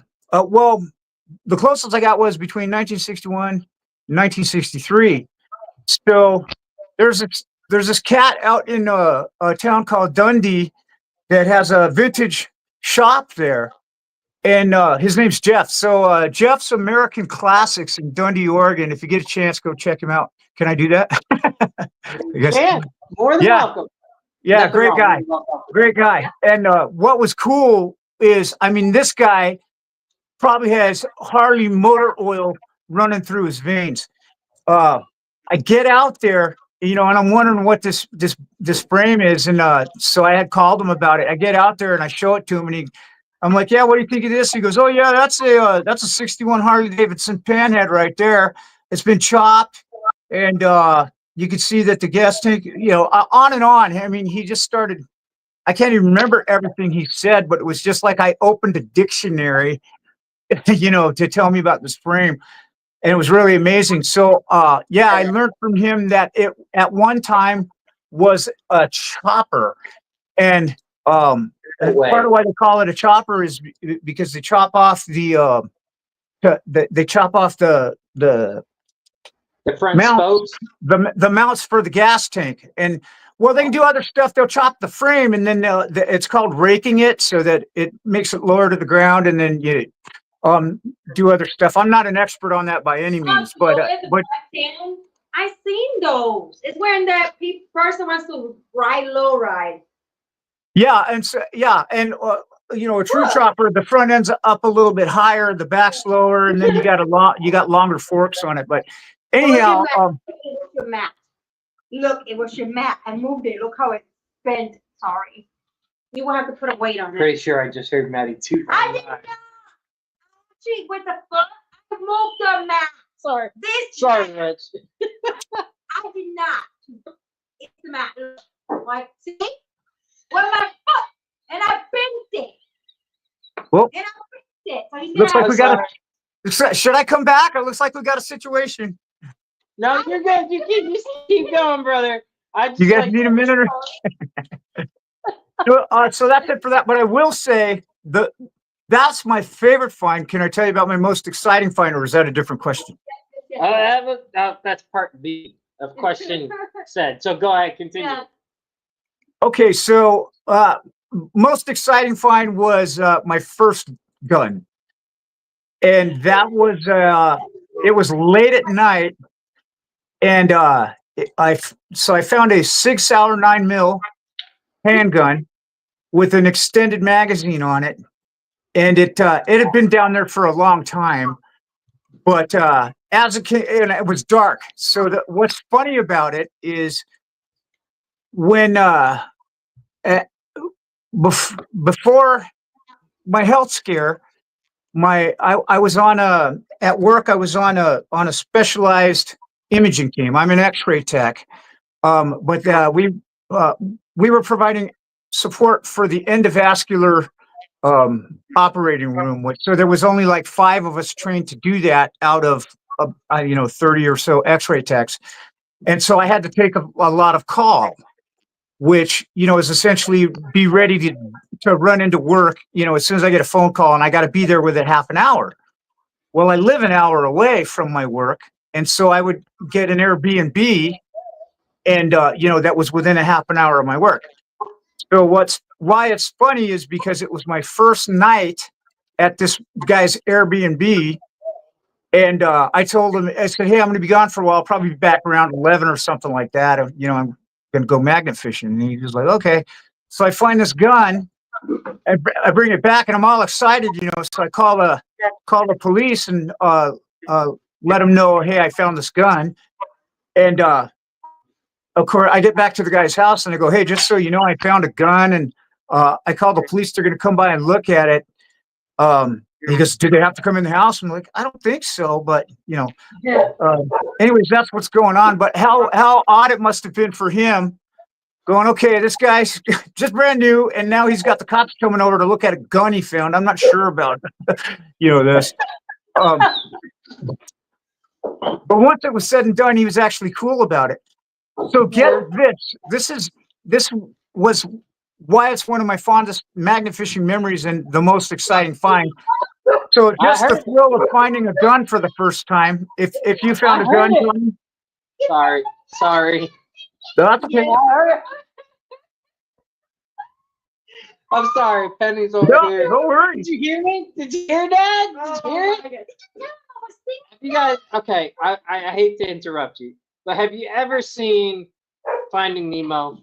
the closest I got was between 1961 and 1963. So there's this cat out in a town called Dundee that has a vintage shop there, and his name's Jeff. So Jeff's American Classics in Dundee, Oregon. If you get a chance, go check him out. Can I do that? Yeah, more than welcome. Yeah, Nothing great wrong. guy. Great guy. And what was cool is, I mean, this guy probably has Harley motor oil running through his veins. I get out there, and I'm wondering what this frame is. And so I had called him about it. I get out there and I show it to him, and I'm like, yeah, what do you think of this? He goes, oh yeah, that's a 61 Harley Davidson panhead right there. It's been chopped, and you can see that the gas tank, on and on. I mean, he just started. I can't even remember everything he said, but it was just like I opened a dictionary, to tell me about this frame. And it was really amazing. So, yeah, I learned from him that it at one time was a chopper, and part of why they call it a chopper is because they chop off the front spokes, the mounts for the gas tank. And well, they can do other stuff. They'll chop the frame, and then it's called raking it, so that it makes it lower to the ground, and then you do other stuff. I'm not an expert on that by any means, but I've seen those. It's when that person wants to ride low ride. Yeah, and so and a true chopper, the front end's up a little bit higher, the back's lower, and then you got longer forks on it. But anyhow, it was your mat. Look, it was your mat. I moved it. Look how it bent. Sorry, you will have to put a weight on it. Pretty sure I just heard Maddie too. I didn't know. With the foot, I moved the mat. Sorry. Sorry, Rich. I did not. It's the mat. Like, see? with my foot, and I bent it. Well, And I bent it. So he's looks gonna like we got a. Should I come back? It looks like we got a situation. No, you're good. You keep going, brother. I just You guys like need a minute. So that's it for that. But I will say that's my favorite find. Can I tell you about my most exciting find, or is that a different question? That's part B of question said. So go ahead, continue. Yeah. Okay, so most exciting find was my first gun, and that was it was late at night, and I found a Sig Sauer 9mm handgun with an extended magazine on it, and it had been down there for a long time, but as it came, and it was dark. So what's funny about it is when before my health scare, I was on at work. I was on a specialized imaging team. I'm an X-ray tech, but we were providing support for the endovascular operating room. So there was only like 5 of us trained to do that out of 30 or so X-ray techs, and so I had to take a lot of call, which is essentially be ready to run into work as soon as I get a phone call, and I got to be there within half an hour. Well, I live an hour away from my work, and so I would get an Airbnb, and that was within a half an hour of my work. So why it's funny is because it was my first night at this guy's Airbnb, and I told him, I said, hey, I'm going to be gone for a while. I'll probably be back around 11 or something like that. I'm going to go magnet fishing. And he was like, okay. So I find this gun, and I bring it back, and I'm all excited, So I call the police and let them know, hey, I found this gun. And of course, I get back to the guy's house, and I go, hey, just so you know, I found a gun, and I call the police. They're going to come by and look at it. He goes, do they have to come in the house? I'm like, I don't think so, but anyways, that's what's going on. But how odd it must have been for him going, okay, this guy's just brand new, and now he's got the cops coming over to look at a gun he found. I'm not sure about this. But once it was said and done, he was actually cool about it. So get this. This was why it's one of my fondest magnet fishing memories and the most exciting find. So just the thrill of finding a gun for the first time. If you found a gun, sorry. That's okay. I'm sorry, Penny's over here. Don't worry. Did you hear me? Did you hear that? Did you hear it? You guys, okay, I hate to interrupt you, but have you ever seen Finding Nemo?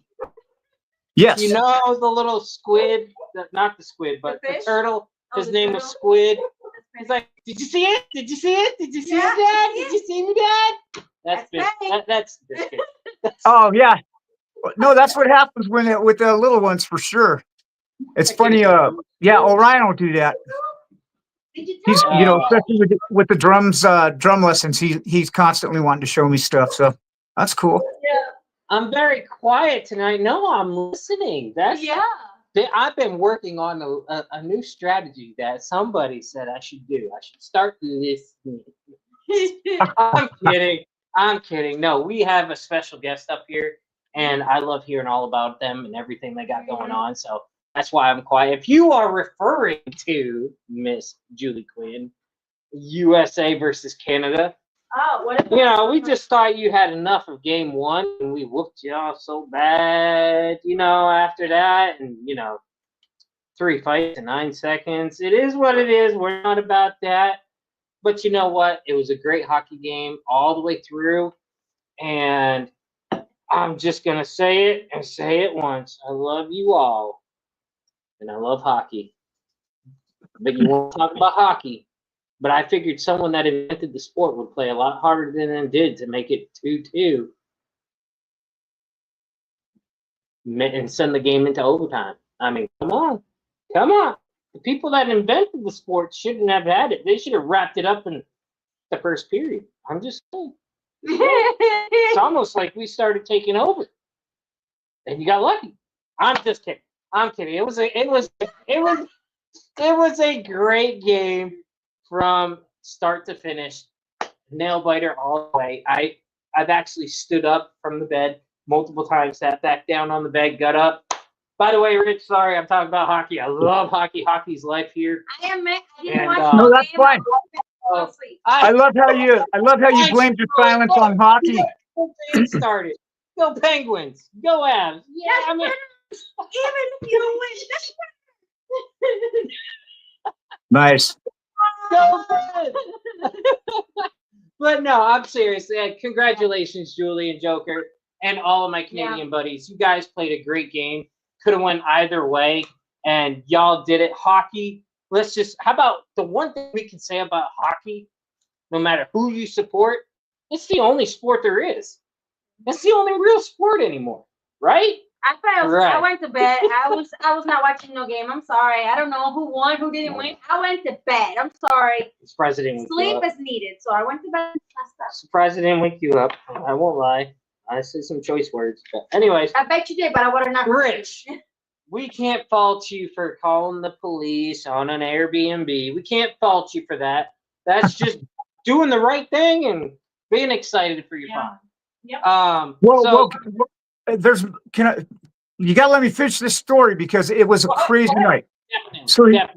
Yes. You know the little squid, not the squid, but the turtle. His name was Squid. He's like, did you see it? Did you see it? Did you see it, Dad? Did you see me, Dad? That's Biscuit. Oh yeah. No, that's what happens with the little ones for sure. It's funny. Orion will do that. He's especially with the drums, drum lessons. He's constantly wanting to show me stuff. So that's cool. Yeah. I'm very quiet tonight. No, I'm listening. I've been working on a new strategy that somebody said I should do. I should start listening. I'm kidding. No, we have a special guest up here, and I love hearing all about them and everything they got going on. So that's why I'm quiet. If you are referring to Miss Julie Quinn, USA versus Canada, we just thought you had enough of game 1, and we whooped y'all so bad, after that, and 3 fights in 9 seconds. It is what it is. We're not about that. But you know what? It was a great hockey game all the way through, and I'm just gonna say it and say it once. I love you all, and I love hockey. But you won't talk about hockey. But I figured someone that invented the sport would play a lot harder than it did to make it 2-2 and send the game into overtime. I mean, come on. The people that invented the sport shouldn't have had it. They should have wrapped it up in the first period. I'm just saying. It's almost like we started taking over, and you got lucky. I'm just kidding. I'm kidding. It was a great game from start to finish. Nail biter all the way. I've actually stood up from the bed multiple times, sat back down on the bed, got up. By the way, Rich, sorry, I'm talking about hockey. I love hockey. Hockey's life here. I didn't And, watch No, the that's game. fine. I fell asleep. I love how you blamed your silence on hockey. It started. Go Penguins. Go Avs. Yeah, I mean, Even if you win, Nice. go Preds. But no, I'm serious. Congratulations, Julie and Joker, and all of my Canadian buddies. You guys played a great game. Could have went either way, and y'all did it. Hockey. How about the one thing we can say about hockey? No matter who you support, it's the only sport there is. It's the only real sport anymore, right? I went to bed. I was not watching no game. I'm sorry. I don't know who won, who didn't win. I went to bed. I'm sorry. Surprised I didn't wake you Sleep up. is needed, so I went to bed. Surprised I didn't wake you up. I won't lie. I said some choice words. But anyways, I bet you did, but I would have not. Rich, we can't fault you for calling the police on an Airbnb. We can't fault you for that. That's just doing the right thing and being excited for your fun. Yep. You gotta let me finish this story because it was a crazy night. Definitely.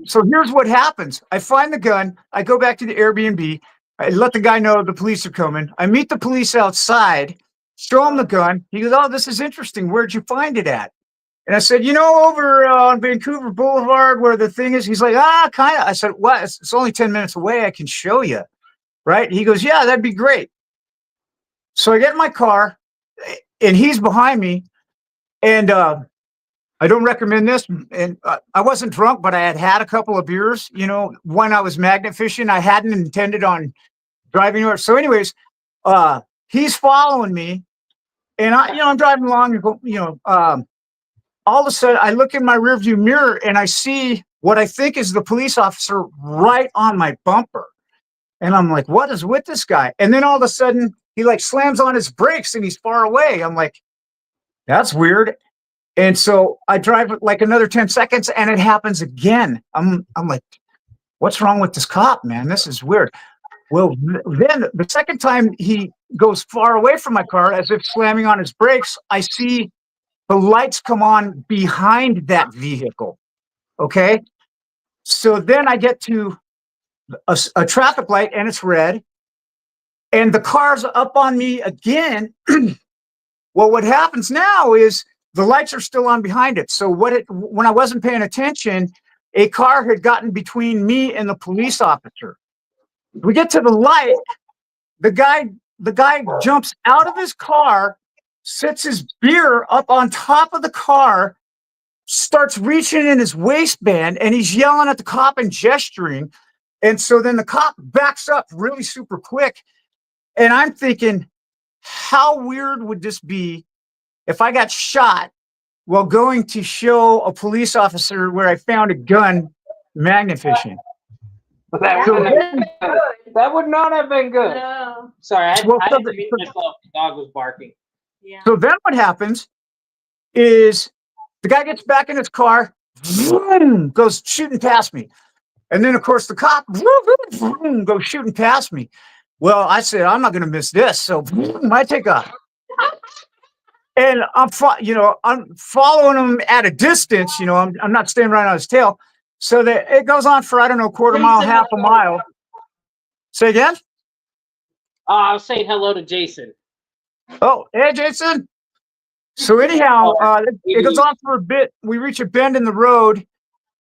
So here's what happens. I find the gun. I go back to the Airbnb. I let the guy know the police are coming. I meet the police outside, show him the gun. He goes, "Oh, this is interesting. Where'd you find it at?" And I said, over on Vancouver Boulevard where the thing is. He's like, kind of. I said, what? It's only 10 minutes away. I can show you. Right? He goes, yeah, that'd be great. So I get in my car and he's behind me. And I don't recommend this. And I wasn't drunk, but I had a couple of beers, when I was magnet fishing. I hadn't intended on driving north. So anyways, he's following me and I'm driving along and all of a sudden I look in my rearview mirror and I see what I think is the police officer right on my bumper. And I'm like, what is with this guy? And then all of a sudden he slams on his brakes and he's far away. I'm like, that's weird. And so I drive another 10 seconds and it happens again. I'm like, what's wrong with this cop, man? This is weird. Well, then the second time he goes far away from my car, as if slamming on his brakes, I see the lights come on behind that vehicle. Okay. So then I get to a traffic light and it's red and the car's up on me again. Well, what happens now is the lights are still on behind it. So when I wasn't paying attention, a car had gotten between me and the police officer. We get to the light. The guy jumps out of his car, sits his beer up on top of the car, starts reaching in his waistband, and he's yelling at the cop and gesturing. And so then the cop backs up really super quick. And I'm thinking, how weird would this be if I got shot while going to show a police officer where I found a gun magnet fishing? That would not have been good. No. Sorry, I didn't mean myself. The dog was barking. Yeah. So then what happens is the guy gets back in his car, vroom, goes shooting past me. And then, of course, the cop vroom, vroom, goes shooting past me. Well, I said, I'm not going to miss this. So vroom, I take off. And I'm following him at a distance. I'm not staying right on his tail. So that it goes on for, I don't know, quarter mile, half a mile. Say again? I was saying hello to Jason. Oh, hey, Jason. So anyhow, it goes on for a bit. We reach a bend in the road.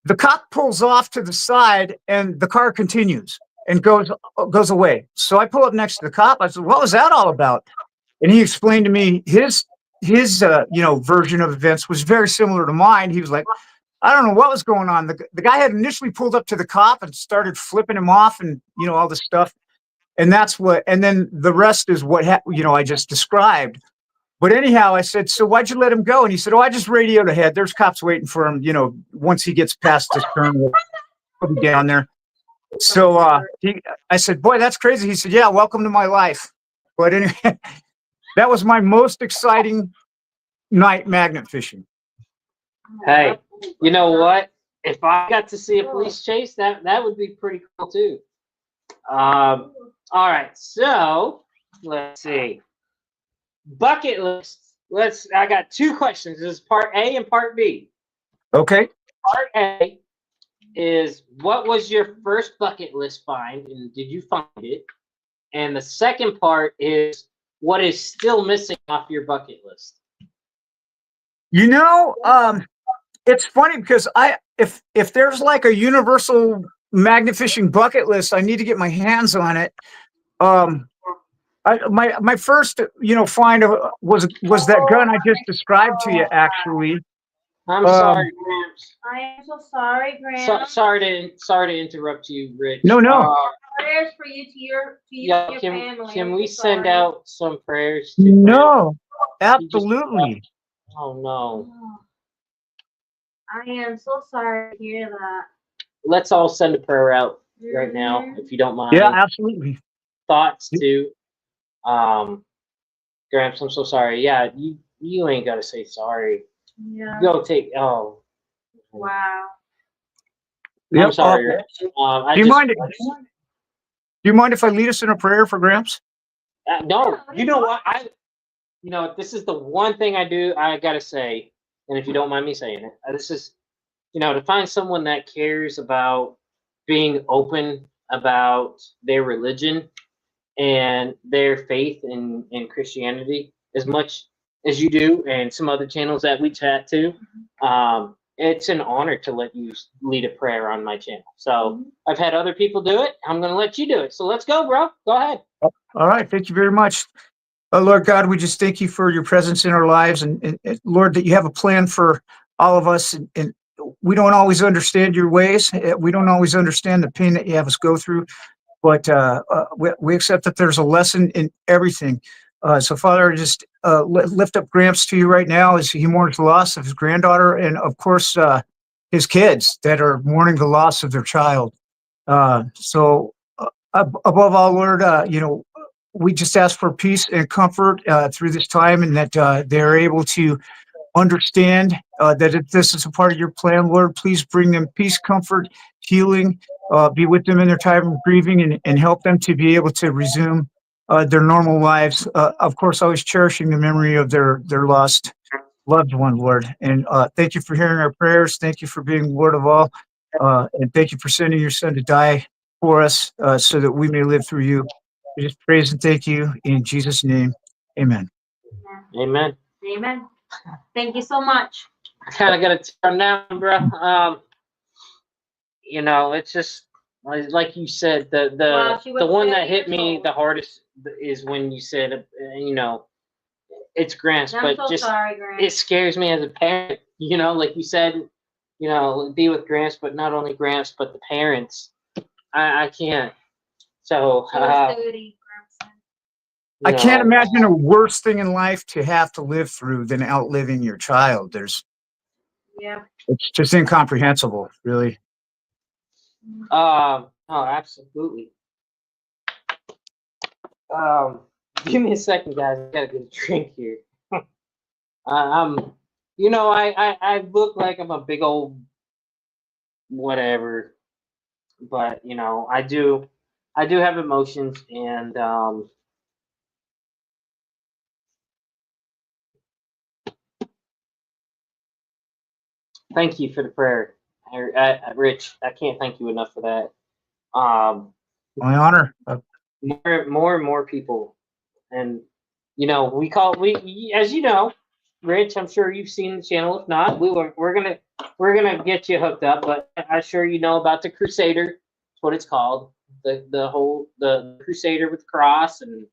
The cop pulls off to the side and the car continues and goes away. So I pull up next to the cop. I said, what was that all about? And he explained to me his version of events was very similar to mine. He was like, I don't know what was going on. The guy had initially pulled up to the cop and started flipping him off and, all this stuff. And then the rest is what, I just described. But anyhow, I said, so why'd you let him go? And he said, I just radioed ahead. There's cops waiting for him. Once he gets past this turn, we'll be down there. So I said, boy, that's crazy. He said, yeah, welcome to my life. But anyway, that was my most exciting night magnet fishing. Hey, You know what? If I got to see a police chase, that would be pretty cool too. All right, so let's see. Bucket list. I got two questions. This is part A and part B. Okay. Part A is, what was your first bucket list find, and did you find it? And the second part is, what is still missing off your bucket list? You know, it's funny because if there's like a universal magnet fishing bucket list, I need to get my hands on it. My first, find was that gun I just described to you. Actually, I'm sorry, Gramps. I am so sorry, Graham. Sorry to interrupt you, Rich. No. Prayers for you to your family. Can we send out some prayers? No, absolutely. Oh no. I am so sorry to hear that. Let's all send a prayer out right now, if you don't mind. Yeah, absolutely. Thoughts too. Gramps, I'm so sorry. Yeah, you ain't gotta say sorry. Yeah. Go take. Oh. Wow. I'm sorry, Rich. Do you mind if I lead us in a prayer for Gramps? No. You know what? This is the one thing I do. I gotta say, and if you don't mind me saying it, this is, to find someone that cares about being open about their religion and their faith in Christianity as much as you do, and some other channels that we chat to. It's an honor to let you lead a prayer on my channel. So I've had other people do it. I'm going to let you do it. So let's go, bro. Go ahead. All right. Thank you very much. Lord God, we just thank you for your presence in our lives. And Lord, that you have a plan for all of us. And we don't always understand your ways. We don't always understand the pain that you have us go through. But we accept that there's a lesson in everything. So, Father, just lift up Gramps to you right now as he mourns the loss of his granddaughter, and of course, his kids that are mourning the loss of their child. So, above all, Lord, we just ask for peace and comfort through this time, and that they're able to understand that if this is a part of your plan, Lord, please bring them peace, comfort, healing, be with them in their time of grieving, and help them to be able to resume their normal lives. Of course, always cherishing the memory of their lost loved one, Lord. And thank you for hearing our prayers. Thank you for being Lord of all. And thank you for sending your son to die for us so that we may live through you. We just praise and thank you in Jesus' name. Amen. Amen. Amen. Thank you so much. I kind of got to turn down, bro. It's just like you said, the one that hit me the hardest is when you said, it's Gramps, but so just sorry, Gramps. It scares me as a parent. Like you said, be with Gramps, but not only Gramps, but the parents. I can't. So I can't imagine a worse thing in life to have to live through than outliving your child. It's just incomprehensible, really. Oh, absolutely. Give me a second, guys. I gotta get a drink here. I look like I'm a big old whatever, but I do have emotions, and thank you for the prayer, Rich. I can't thank you enough for that. My honor. More and more people, and as you know, Rich, I'm sure you've seen the channel. If not, we're gonna get you hooked up. But I'm sure you know about the Crusader. That's what it's called. The Crusader with the cross, and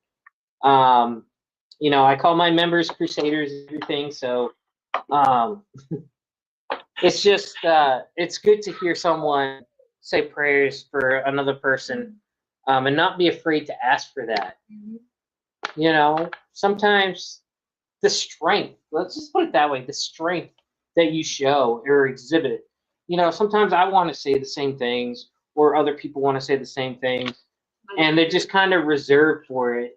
I call my members Crusaders and everything. So it's just it's good to hear someone say prayers for another person, and not be afraid to ask for that. Sometimes the strength, let's just put it that way, the strength that you show or exhibit. Sometimes I want to say the same things, or other people want to say the same things, and they're just kind of reserved for it,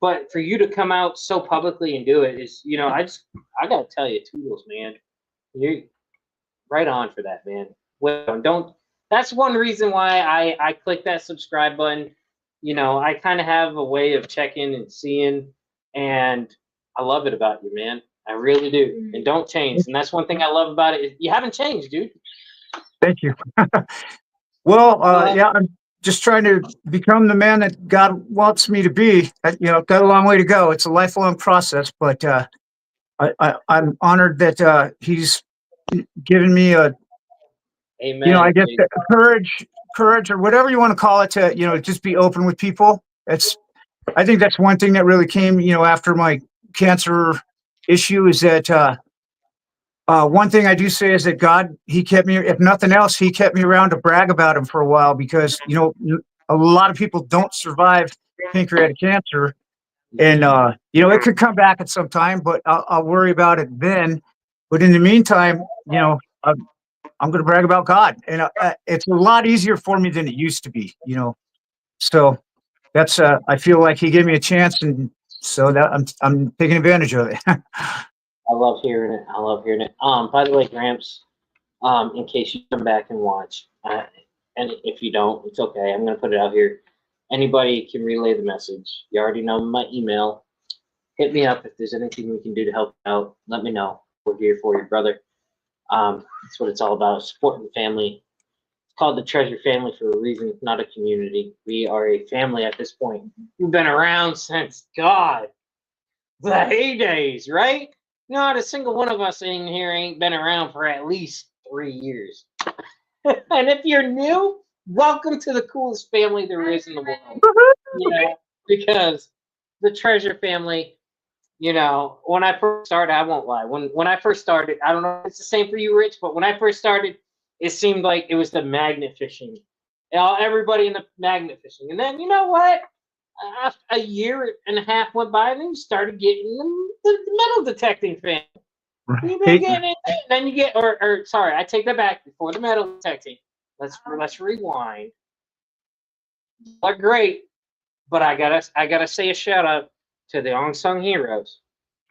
but for you to come out so publicly and do it is, I gotta tell you, toodles, man. You right on for that, man. Well, don't. That's one reason why I click that subscribe button. You know, I kind of have a way of checking and seeing, and I love it about you, man. I really do. And don't change. And that's one thing I love about it. You haven't changed, dude. Thank you. Well, yeah, I'm just trying to become the man that God wants me to be. Got a long way to go. It's a lifelong process, but I'm honored that He's given me Amen. I guess courage, or whatever you want to call it, to just be open with people. I think that's one thing that really came, after my cancer issue, is that one thing I do say is that God, He kept me, if nothing else, He kept me around to brag about Him for a while, because, a lot of people don't survive pancreatic cancer. And, it could come back at some time, but I'll worry about it then. But in the meantime, I'm going to brag about God. And it's a lot easier for me than it used to be, So that's, I feel like He gave me a chance, and so that I'm taking advantage of it. I love hearing it. I love hearing it. By the way, Gramps, in case you come back and watch, and if you don't, it's okay. I'm gonna put it out here. Anybody can relay the message. You already know my email. Hit me up if there's anything we can do to help out. Let me know. We're here for you, brother. That's what it's all about. Supporting the family. It's called the Treasure Family for a reason, not a community. We are a family at this point. We've been around since God, the heydays, right? Not a single one of us in here ain't been around for at least 3 years. And if you're new, welcome to the coolest family there is in the world. Because the Treasure Family, when I first started, I won't lie. When I first started, I don't know if it's the same for you, Rich, but when I first started, it seemed like it was the magnet fishing. Everybody in the magnet fishing. And then, you know what? After a year and a half went by, and then you started getting the metal detecting fan. You've been getting it, then you get, or sorry, I take that back. Before the metal detecting, let's rewind. They're great, but I gotta say a shout out to the unsung heroes,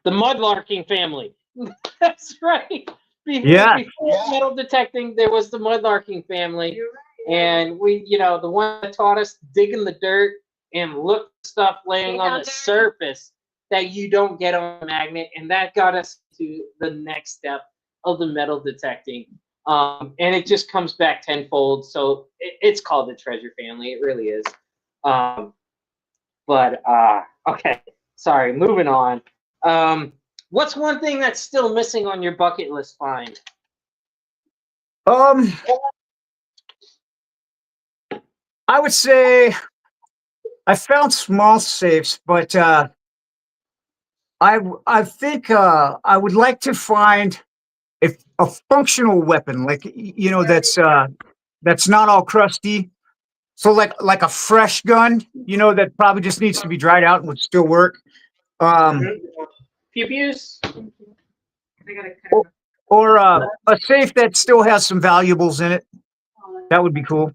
the Mudlarking family. That's right. Before metal detecting, there was the Mudlarking family, and we, the one that taught us digging the dirt and look stuff laying on the surface that you don't get on a magnet, and that got us to the next step of the metal detecting. And it just comes back tenfold. So it's called the Treasure Family. It really is. Okay, sorry. Moving on. What's one thing that's still missing on your bucket list find? I would say I found small safes, but I think I would like to find a functional weapon, like that's not all crusty. So like a fresh gun, that probably just needs to be dried out and would still work. Pew-pews? Or a safe that still has some valuables in it. That would be cool.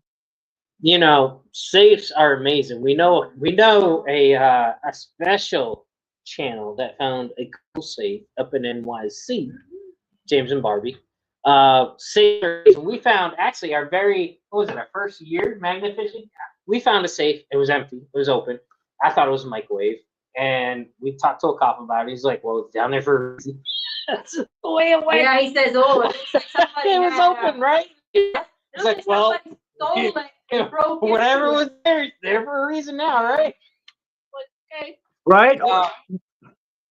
Safes are amazing. We know a special channel that found a cool safe up in NYC, James and Barbie. Safe. We found actually our first year magnet fishing. We found a safe. It was empty. It was open. I thought it was a microwave, and we talked to a cop about it. He's like, "Well, it's down there for a reason." That's the way it went. Yeah, he says, "Oh, it was open, right?" He's like, "Well, whatever was there for a reason now, right?" Okay. Right. Well,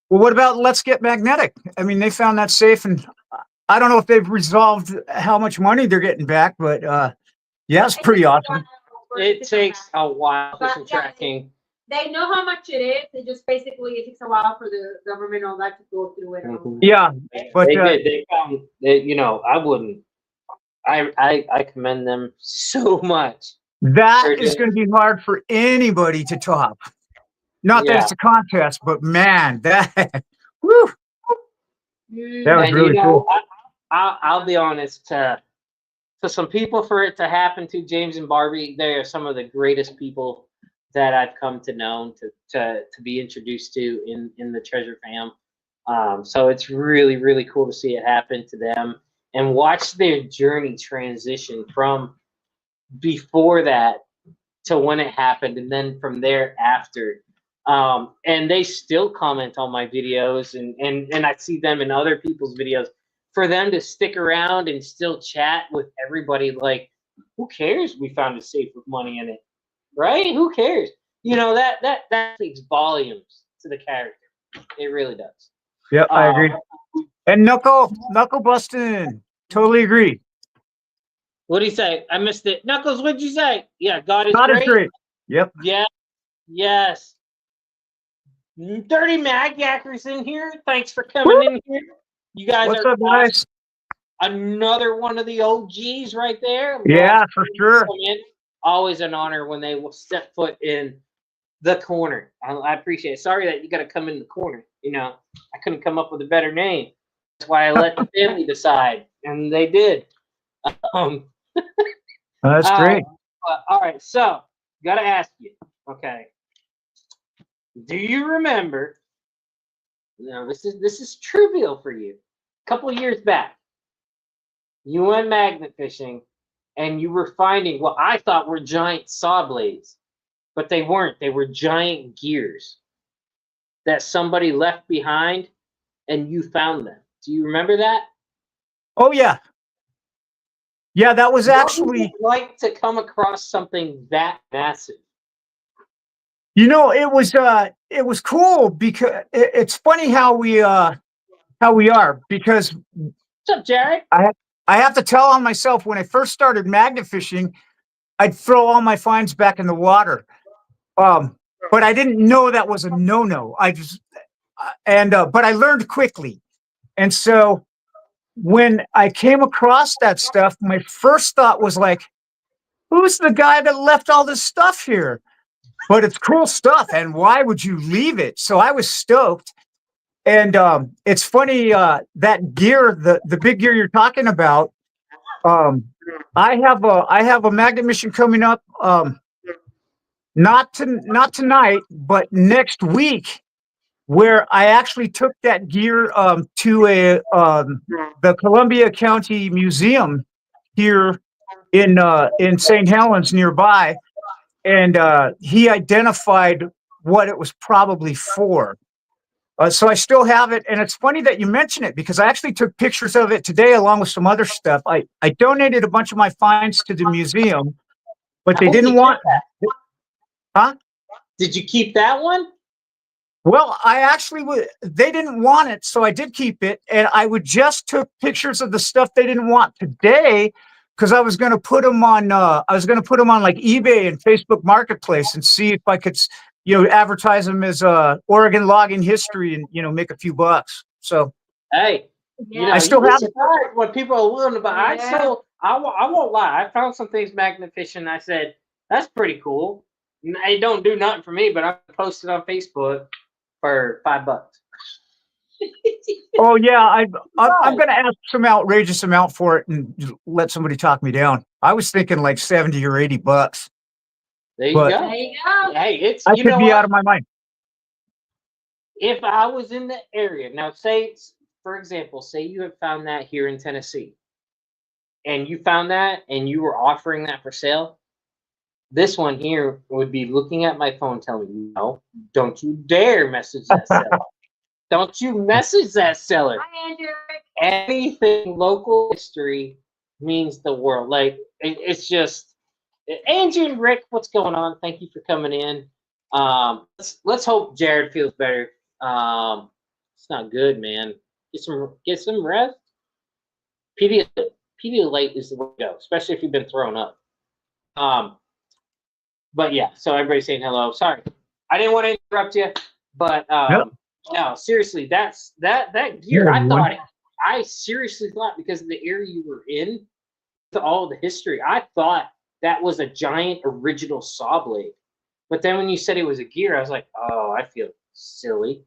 what about Let's Get Magnetic? I mean, they found that safe, and I don't know if they've resolved how much money they're getting back, but yeah, it's pretty awesome. It takes a while for tracking. They know how much it is. It just basically it takes a while for the government and all that to go through it. Yeah, but they found that, I wouldn't. I commend them so much. That is going to be hard for anybody to top. Not that it's a contest, but man, that woo, that was really cool. I'll be honest. To some people, for it to happen to James and Barbie, they are some of the greatest people that I've come to know, to be introduced to in the Treasure Fam. So it's really, really cool to see it happen to them and watch their journey transition from before that to when it happened, and then from there after. And they still comment on my videos, and I see them in other people's videos. For them to stick around and still chat with everybody, like, who cares? We found a safe with money in it, right? Who cares? You know, that speaks volumes to the character. It really does. Yep, I agree. And knuckle busting. Totally agree. What do you say? I missed it. Knuckles, what'd you say? Yeah, God is God great. is great. Yep. Yeah. Yes. Dirty Mag Yakker's in here. Thanks for coming in here. You guys What's are up, guys? another one of the OGs right there. Yeah, for sure. Always an honor when they will step foot in the corner. I appreciate it. Sorry that you got to come in the corner. You know, I couldn't come up with a better name. That's why I let the family decide, and they did. That's great. All right, so got to ask you. Okay, do you remember? No, this is trivial for you. A couple of years back, you went magnet fishing, and you were finding what I thought were giant saw blades, but they weren't. They were giant gears that somebody left behind, and you found them. Do you remember that? Oh yeah. Yeah, that was actually like to come across something that massive. You know, it was cool because it's funny how we are because What's up, Jared? I have to tell on myself when I first started magnet fishing, I'd throw all my finds back in the water. But I didn't know that was a no-no. But I learned quickly. And so when I came across that stuff, my first thought was like, who's the guy that left all this stuff here? But it's cool stuff, and why would you leave it? So I was stoked. And it's funny, that gear, the big gear you're talking about, I have a magnet mission coming up, not tonight, but next week, where I actually took that gear to the Columbia County Museum here in St. Helens nearby, and he identified what it was probably for. So I still have it, and it's funny that you mention it because I actually took pictures of it today along with some other stuff. I donated a bunch of my finds to the museum, but they didn't want. Huh? Did you keep that one? Well, they didn't want it, so I did keep it, and I just took pictures of the stuff they didn't want today because I was going to put them on. I was going to put them on like eBay and Facebook Marketplace and see if I could, advertise them as Oregon logging history and make a few bucks. So hey, I still have it. What people are willing to buy. Yeah. I won't lie. I found some things magnet fishing. I said that's pretty cool. It don't do nothing for me, but I posted on Facebook for $5. Oh yeah, I'm going to ask some outrageous amount for it and just let somebody talk me down. I was thinking like $70 or $80. There you go. There you go. Hey, I could be out of my mind. If I was in the area now, say for example, say you had found that here in Tennessee, and you found that and you were offering that for sale. This one here would be looking at my phone telling me, no, don't you dare message that seller. Don't you message that seller. Hi, Andrew. Anything local history means the world. Like, it's just, Andrew and Rick, what's going on? Thank you for coming in. Let's hope Jared feels better. It's not good, man. Get some rest. Pedialyte is the way to go, especially if you've been thrown up. But yeah, so everybody's saying hello. Sorry, I didn't want to interrupt you, but no, seriously, that gear. I seriously thought because of the area you were in, to all the history, I thought that was a giant original saw blade. But then when you said it was a gear, I was like, oh, I feel silly.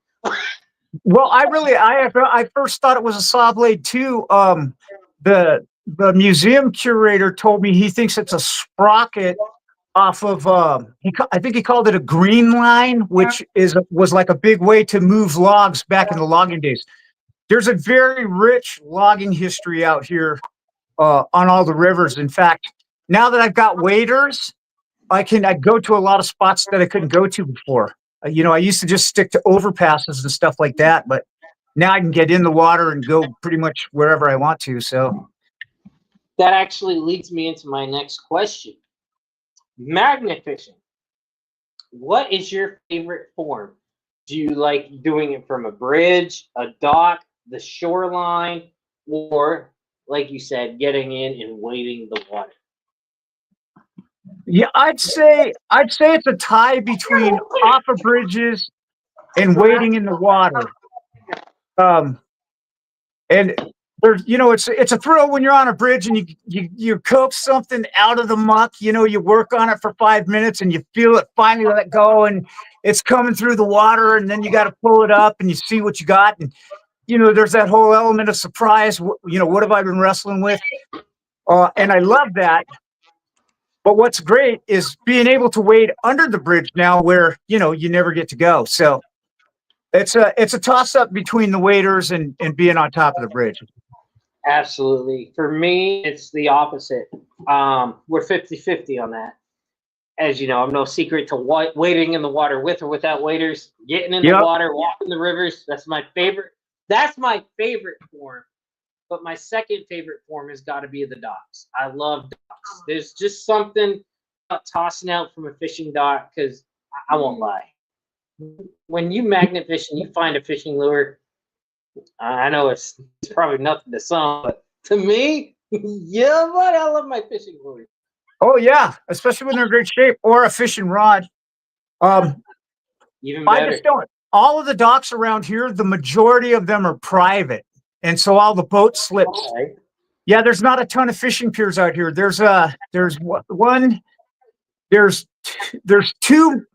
Well, I first thought it was a saw blade too. The museum curator told me he thinks it's a sprocket off of I think he called it a green line, which was like a big way to move logs back in the logging days. There's a very rich logging history out here on all the rivers. In fact, now that I've got waders, I go to a lot of spots that I couldn't go to before. You know, I used to just stick to overpasses and stuff like that, but now I can get in the water and go pretty much wherever I want to. So that actually leads me into my next question. Magnet fishing. What is your favorite form? Do you like doing it from a bridge, a dock, the shoreline, or like you said, getting in and wading the water? Yeah, I'd say it's a tie between off of bridges and wading in the water. And there's, you know, it's a thrill when you're on a bridge and you coax something out of the muck. You know, you work on it for 5 minutes and you feel it finally let go and it's coming through the water, and then you got to pull it up and you see what you got. And you know, there's that whole element of surprise. You know, what have I been wrestling with? And I love that. But what's great is being able to wade under the bridge now, where you know you never get to go. So it's a toss up between the waders and being on top of the bridge. Absolutely. For me, it's the opposite. We're 50-50 on that. As you know, I'm no secret to wading in the water with or without waders. Getting in the water, walking the rivers. That's my favorite. That's my favorite form. But my second favorite form has got to be the docks. I love docks. There's just something about tossing out from a fishing dock, because I won't lie. When you magnet fish and you find a fishing lure, I know it's probably nothing to some, but to me, yeah, but I love my fishing lures. Oh yeah, especially when they're in great shape, or a fishing rod. Even better. I just don't. All of the docks around here, the majority of them are private, and so all the boat slips. Okay. Yeah, there's not a ton of fishing piers out here. There's one. There's two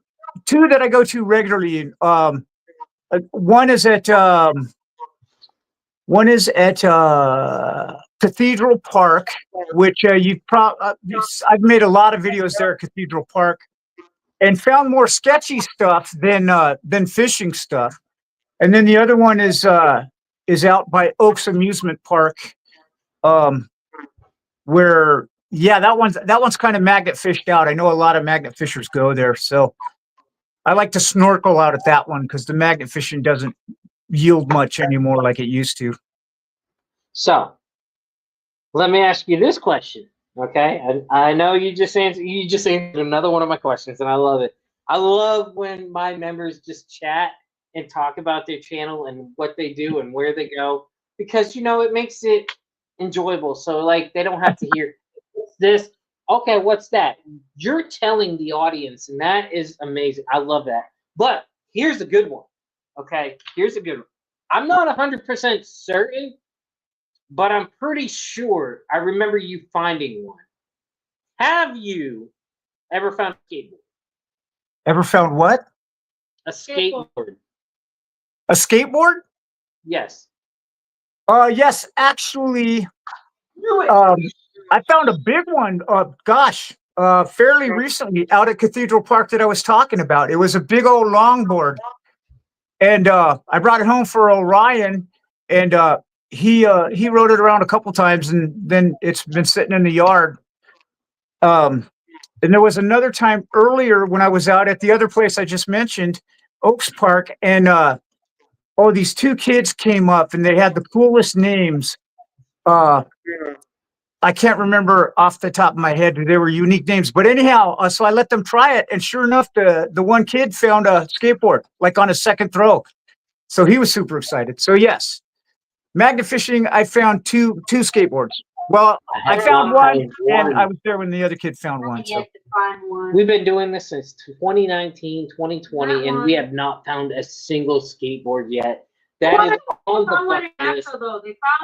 that I go to regularly. One is at Cathedral Park, which I've made a lot of videos there at Cathedral Park, and found more sketchy stuff than fishing stuff. And then the other one is out by Oaks Amusement Park, where that one's kind of magnet fished out. I know a lot of magnet fishers go there, so I like to snorkel out at that one because the magnet fishing doesn't yield much anymore like it used to. So let me ask you this question, okay? I know you just answered another one of my questions, and I love it. I love when my members just chat and talk about their channel and what they do and where they go, because you know it makes it enjoyable. So like they don't have to hear this. Okay, what's that? You're telling the audience, and that is amazing. I love that. But here's a good one. Okay, here's a good one. I'm not 100% certain, but I'm pretty sure I remember you finding one. Have you ever found a skateboard? Ever found what? A skateboard. A skateboard? Yes. Yes, actually. I found a big one. Fairly recently out at Cathedral Park that I was talking about. It was a big old longboard, and I brought it home for Orion, and he rode it around a couple times, and then it's been sitting in the yard. And there was another time earlier when I was out at the other place I just mentioned, Oaks Park, and these two kids came up and they had the coolest names. I can't remember off the top of my head. They were unique names, but anyhow, so I let them try it, and sure enough, the one kid found a skateboard like on his second throw, so he was super excited. So yes, magnet fishing. I found two skateboards. Well, I found one, and I was there when the other kid found one. So. We've been doing this since 2019, 2020, and we have not found a single skateboard yet. That is on the bucket list. They found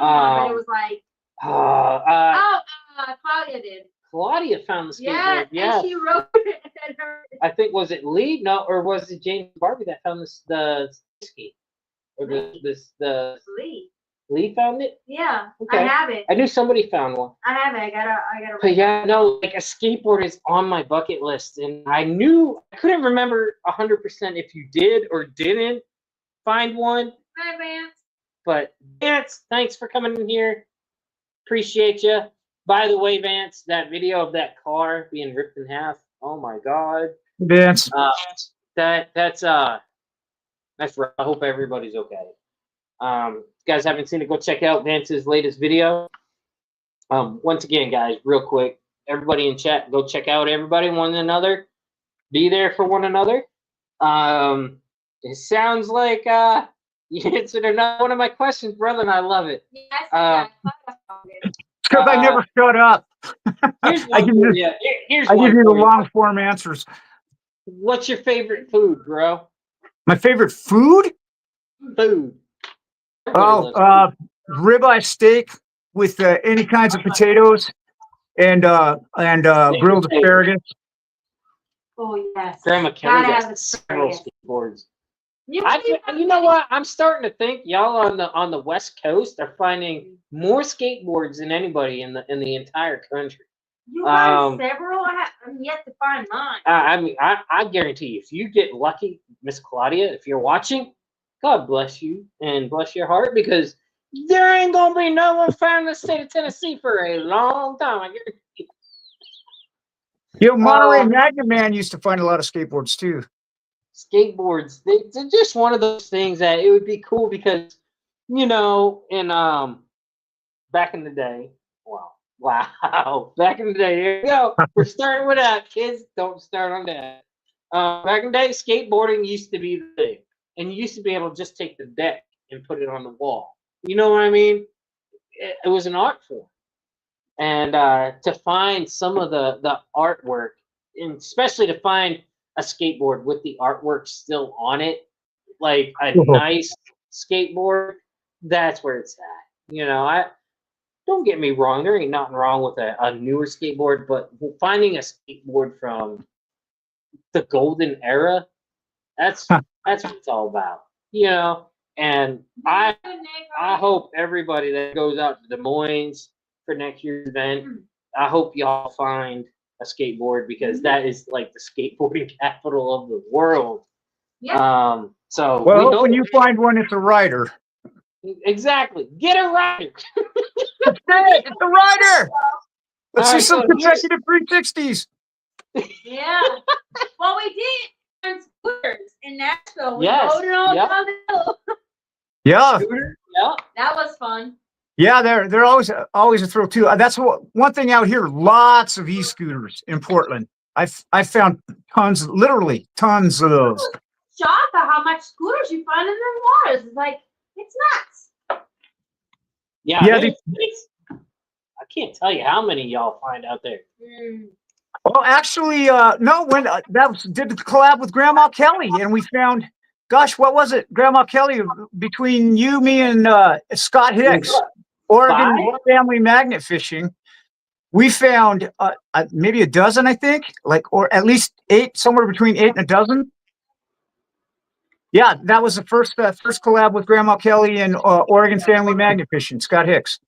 one, but it was like. Claudia did. Claudia found the skateboard. Yeah, and she wrote it. I think, was it Lee? No, or was it James Barbie that found the skate? Or the Lee. Lee found it? Yeah, Okay. I have it. I knew somebody found one. I have it. I gotta. But yeah, no, like a skateboard is on my bucket list, and I couldn't remember 100% if you did or didn't find one. Hi, Vance. But Vance, thanks for coming in here. Appreciate you. By the way, Vance, that video of that car being ripped in half. Oh my God. Vance. That's rough. I hope everybody's okay. If you guys haven't seen it, go check out Vance's latest video. Once again, guys, real quick, everybody in chat, go check out everybody, one another. Be there for one another. It sounds like you answered another one of my questions, brother, and I love it. Yes, It's because I never shut up. Here's I give you, here's I one give you the for you. long form answers. What's your favorite food, bro? My favorite food? Food. Oh, ribeye steak with any kinds of potatoes and grilled asparagus. Oh yes. Grandma Kelly Gotta have got the several asparagus. skateboards. You know what? I'm starting to think y'all on the West Coast are finding more skateboards than anybody in the entire country. You got several. I'm yet to find mine. I mean, I guarantee you, if you get lucky, Miss Claudia, if you're watching, God bless you and bless your heart, because there ain't gonna be no one found in the state of Tennessee for a long time. I guarantee you. You know, Monterey Magnet Man used to find a lot of skateboards too. Skateboards, they're just one of those things that it would be cool because, you know, in back in the day, wow, back in the day, here we go. We're starting with that. Kids, don't start on that. Back in the day, skateboarding used to be the thing, and you used to be able to just take the deck and put it on the wall. You know what I mean? It was an art form, and to find some of the artwork, and especially to find a skateboard with the artwork still on it, like a nice skateboard, that's where it's at. You know, don't get me wrong, there ain't nothing wrong with a newer skateboard, but finding a skateboard from the golden era, that's what it's all about. You know, and I hope everybody that goes out to Des Moines for next year's event, I hope y'all find a skateboard, because that is like the skateboarding capital of the world. Yeah. So well, when you find one, it's a rider. Exactly. Get a rider. It's a rider. Let's see some consecutive 360s. Yeah. Well, we did on scooters in Nashville. We Yes. rode it all down the hill. Yeah. Yeah. That was fun. Yeah, they're always a thrill too. That's one thing out here. Lots of e-scooters in Portland. I found literally tons of those. Shocked at how much scooters you find in the waters. It's like, it's nuts. Yeah. Yeah. I can't tell you how many y'all find out there. Well, actually, no. When did the collab with Grandma Kelly, and we found, gosh, what was it? Grandma Kelly, between you, me, and Scott Hicks, Oregon Family Magnet Fishing, we found maybe a dozen, I think, or at least 8, somewhere between 8 and a dozen. Yeah, that was the first collab with Grandma Kelly and Oregon Family Magnet Fishing, Scott Hicks.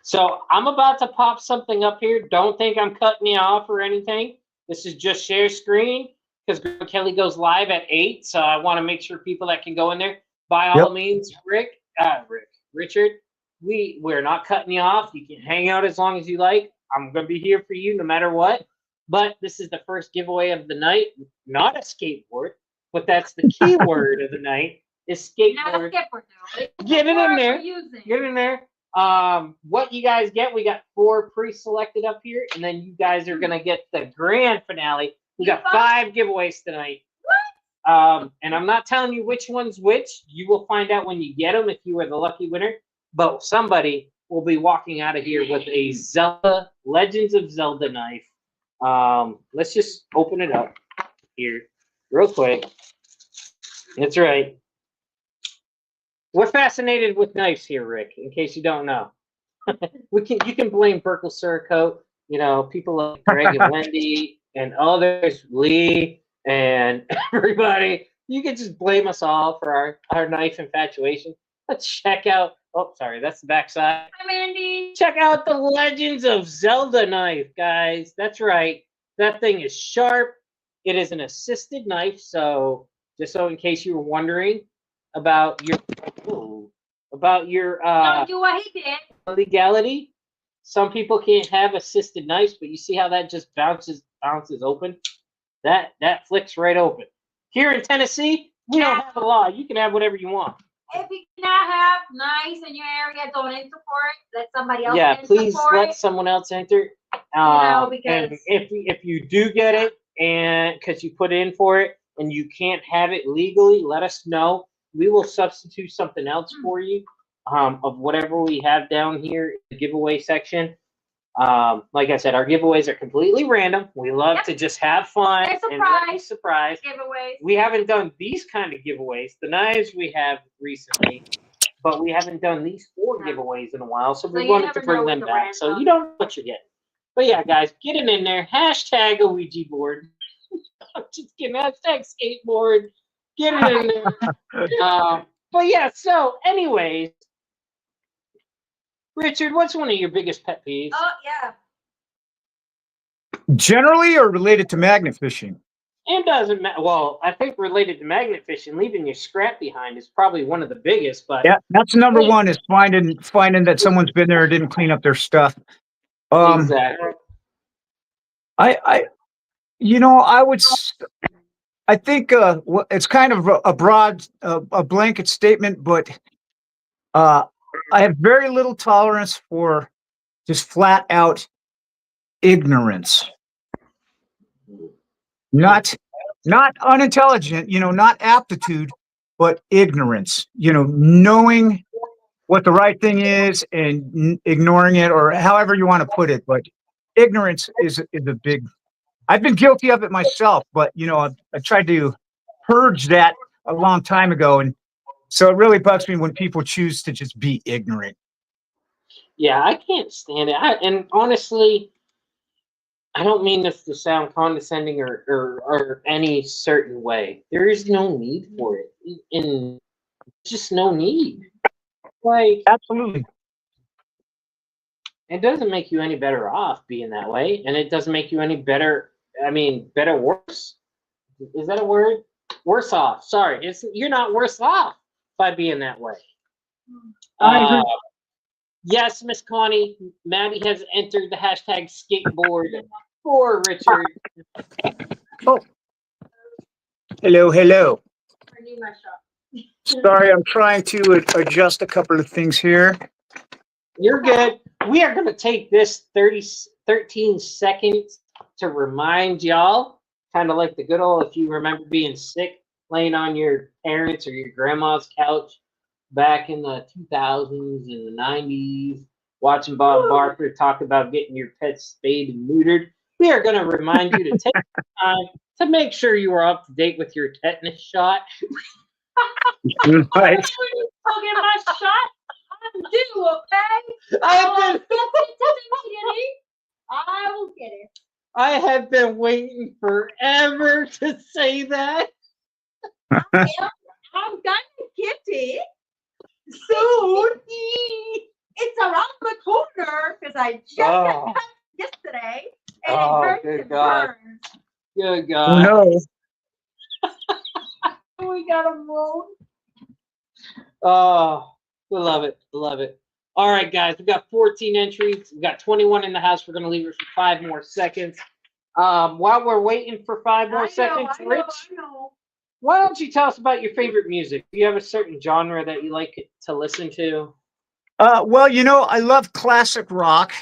So I'm about to pop something up here. Don't think I'm cutting you off or anything. This is just share screen, because Grandma Kelly goes live at 8. So I want to make sure people that can go in there, by all means, Richard, we're not cutting you off. You can hang out as long as you like. I'm going to be here for you no matter what. But this is the first giveaway of the night. Not a skateboard, but that's the key word of the night, is skateboard. Not a skateboard, though. Get it in there. Get it in there. What you guys get, we got 4 pre-selected up here, and then you guys are gonna get the grand finale. We got 5 giveaways tonight. What? And I'm not telling you which one's which. You will find out when you get them if you are the lucky winner. But somebody will be walking out of here with a Zelda Legends of Zelda knife. Let's just open it up here real quick. That's right. We're fascinated with knives here, Rick, in case you don't know. You can blame Burkle Cerakote, you know, people like Greg and Wendy and others, Lee and everybody. You can just blame us all for our knife infatuation. Let's check out Oh, sorry, that's the backside. Hi, Mandy. Check out the Legends of Zelda knife, guys. That's right. That thing is sharp. It is an assisted knife, so just so in case you were wondering about your Don't do what he did. legality, some people can't have assisted knives, but you see how that just bounces open? That flicks right open. Here in Tennessee, we don't have a law. You can have whatever you want. If you cannot have knives in your area, don't enter for it. Let somebody else Yeah, enter please for let it. someone else enter. Because And if you do get it and because you put in for it and you can't have it legally, let us know. We will substitute something else for you of whatever we have down here in the giveaway section. Like I said, our giveaways are completely random. We love to just have fun They're and surprise. giveaways. We haven't done these kind of giveaways. The knives we have recently, but we haven't done these 4 giveaways in a while, so we you wanted never to bring know them with the back. So random. you don't know what you're getting. But yeah, guys, get it in there. Hashtag a Ouija board. I'm just kidding. Hashtag skateboard. Get it in there. But yeah, so anyways, Richard, what's one of your biggest pet peeves? Oh, yeah. Generally, or related to magnet fishing? It doesn't matter. Well, I think related to magnet fishing, leaving your scrap behind is probably one of the biggest. But Yeah, that's number one, is finding that someone's been there and didn't clean up their stuff. exactly. I think it's kind of a broad, a blanket statement, but I have very little tolerance for just flat out ignorance. Not unintelligent, not aptitude, but ignorance. Knowing what the right thing is and ignoring it, or however you want to put it. But ignorance is a big. I've been guilty of it myself, but I tried to purge that a long time ago, and so it really bugs me when people choose to just be ignorant. Yeah, I can't stand it. And honestly, I don't mean this to sound condescending or any certain way. There is no need for it. And just no need. Like, Absolutely. it doesn't make you any better off being that way, and it doesn't make you any better. I mean, better worse. Is that a word? Worse off. Sorry, you're not worse off by being that way. I agree. Yes, Miss Connie, Maddie has entered the hashtag skateboard for Richard. Oh, hello. I need my shot. Sorry, I'm trying to adjust a couple of things here. You're good. We are going to take this 13 seconds to remind y'all, kind of like the good old, if you remember being sick, laying on your parents' or your grandma's couch back in the 2000s and the 90s, watching Bob Barker talk about getting your pets spayed and neutered. We are going to remind you to take time to make sure you are up to date with your tetanus shot. Right. I'll get my shot. I'm due, okay? I will get it. have been waiting forever to say that. I'm gonna get it soon. It's around the corner because I just got cut yesterday, and it hurts and burns. Good God. No. We got a moon. Oh, we love it. Love it. All right, guys, we got 14 entries. We got 21 in the house. We're going to leave it for 5 more seconds. While we're waiting for 5 more seconds, Rich, I know. why don't you tell us about your favorite music? Do you have a certain genre that you like to listen to? Well, I love classic rock.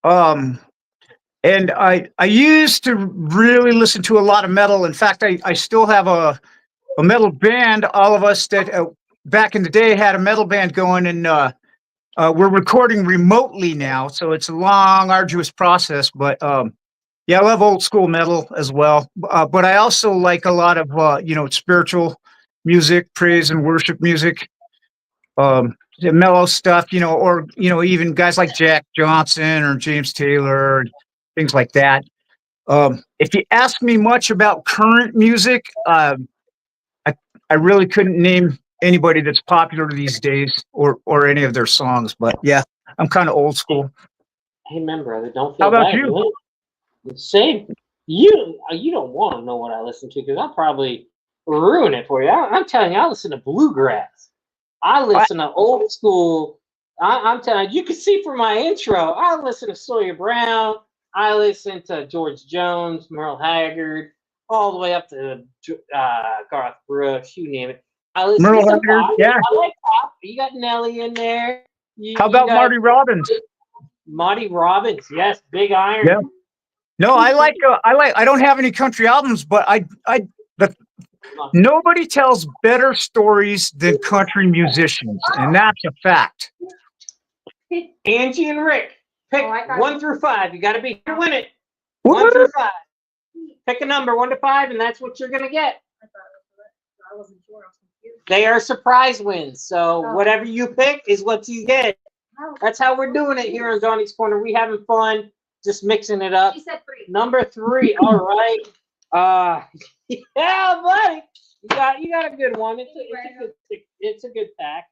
And I used to really listen to a lot of metal. In fact, I still have a metal band. All of us that back in the day had a metal band going, and we're recording remotely now, so it's a long, arduous process. But yeah, I love old school metal as well. But I also like a lot of spiritual music, praise and worship music, the mellow stuff. Or even guys like Jack Johnson or James Taylor, things like that. If you ask me much about current music, I really couldn't name anybody that's popular these days or any of their songs. But yeah, I'm kind of old school. Amen, brother. Don't How feel about bad. you? Same. You don't want to know what I listen to because I'll probably ruin it for you. I'm telling you, I listen to bluegrass. I listen to old school. I'm telling you, you can see from my intro. I listen to Sawyer Brown. I listen to George Jones, Merle Haggard, all the way up to Garth Brooks. You name it. I listen Merle to some Haggard, pop. yeah. I like pop. You got Nelly in there. How You about got Marty Robbins? Marty Robbins? Yes, Big Iron. Yeah. No, I don't have any country albums, but nobody tells better stories than country musicians, and that's a fact. Angie and Rick, pick Oh, I got 1 it. through 5. You got to be here to win it. 1 through 5. Pick a number 1 to 5, and that's what you're gonna get. I wasn't sure. I was confused. They are surprise wins, so Oh. whatever you pick is what you get. That's how we're doing it here on Donnie's Corner. We having fun, just mixing it up. She said 3. Number 3. All right. Yeah, buddy. You got a good one. It's a good pack.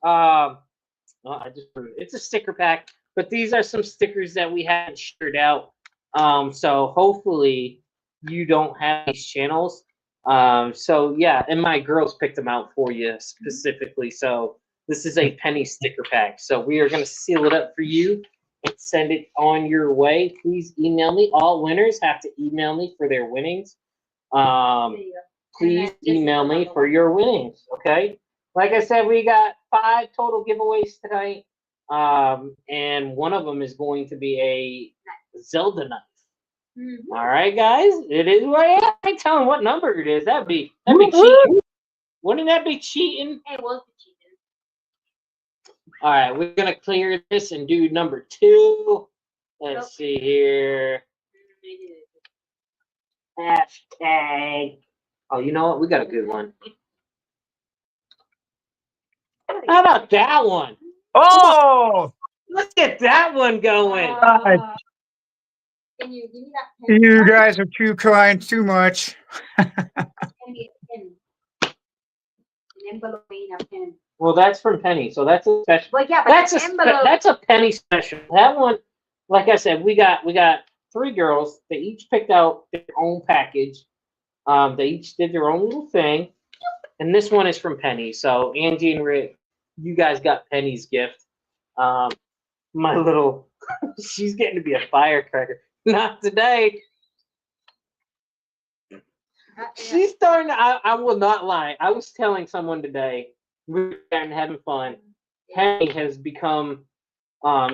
I just proved it. It's a sticker pack, but these are some stickers that we haven't shared out. So hopefully you don't have these channels. So yeah, and my girls picked them out for you specifically. So this is a penny sticker pack. So we are going to seal it up for you and send it on your way. Please email me. All winners have to email me for their winnings. Please email me for your winnings. Okay. Like I said, we got 5 total giveaways tonight. And one of them is going to be a Zelda knife. Mm-hmm. All right, guys. It is what I ain't telling what number it is. That'd be cheating. Wouldn't that be cheating? It was the cheating. All right, we're gonna clear this and do number 2. Let's see here. Hashtag. Oh, you know what? We got a good one. How about that one? Oh, Let's get that one going. Can you give me that pen? you guys are too kind, too much. Give me a pen. An envelope and a pen. Well, that's from Penny, so that's a special. Well, yeah, but That's an envelope. that's a Penny special. That one, like I said, we got 3 girls. They each picked out their own package. They each did their own little thing, and this one is from Penny. So Angie and Rick, you guys got Penny's gift. My little, she's getting to be a firecracker. Not today. She's starting to, I will not lie. I was telling someone today, we were having fun. Penny has become,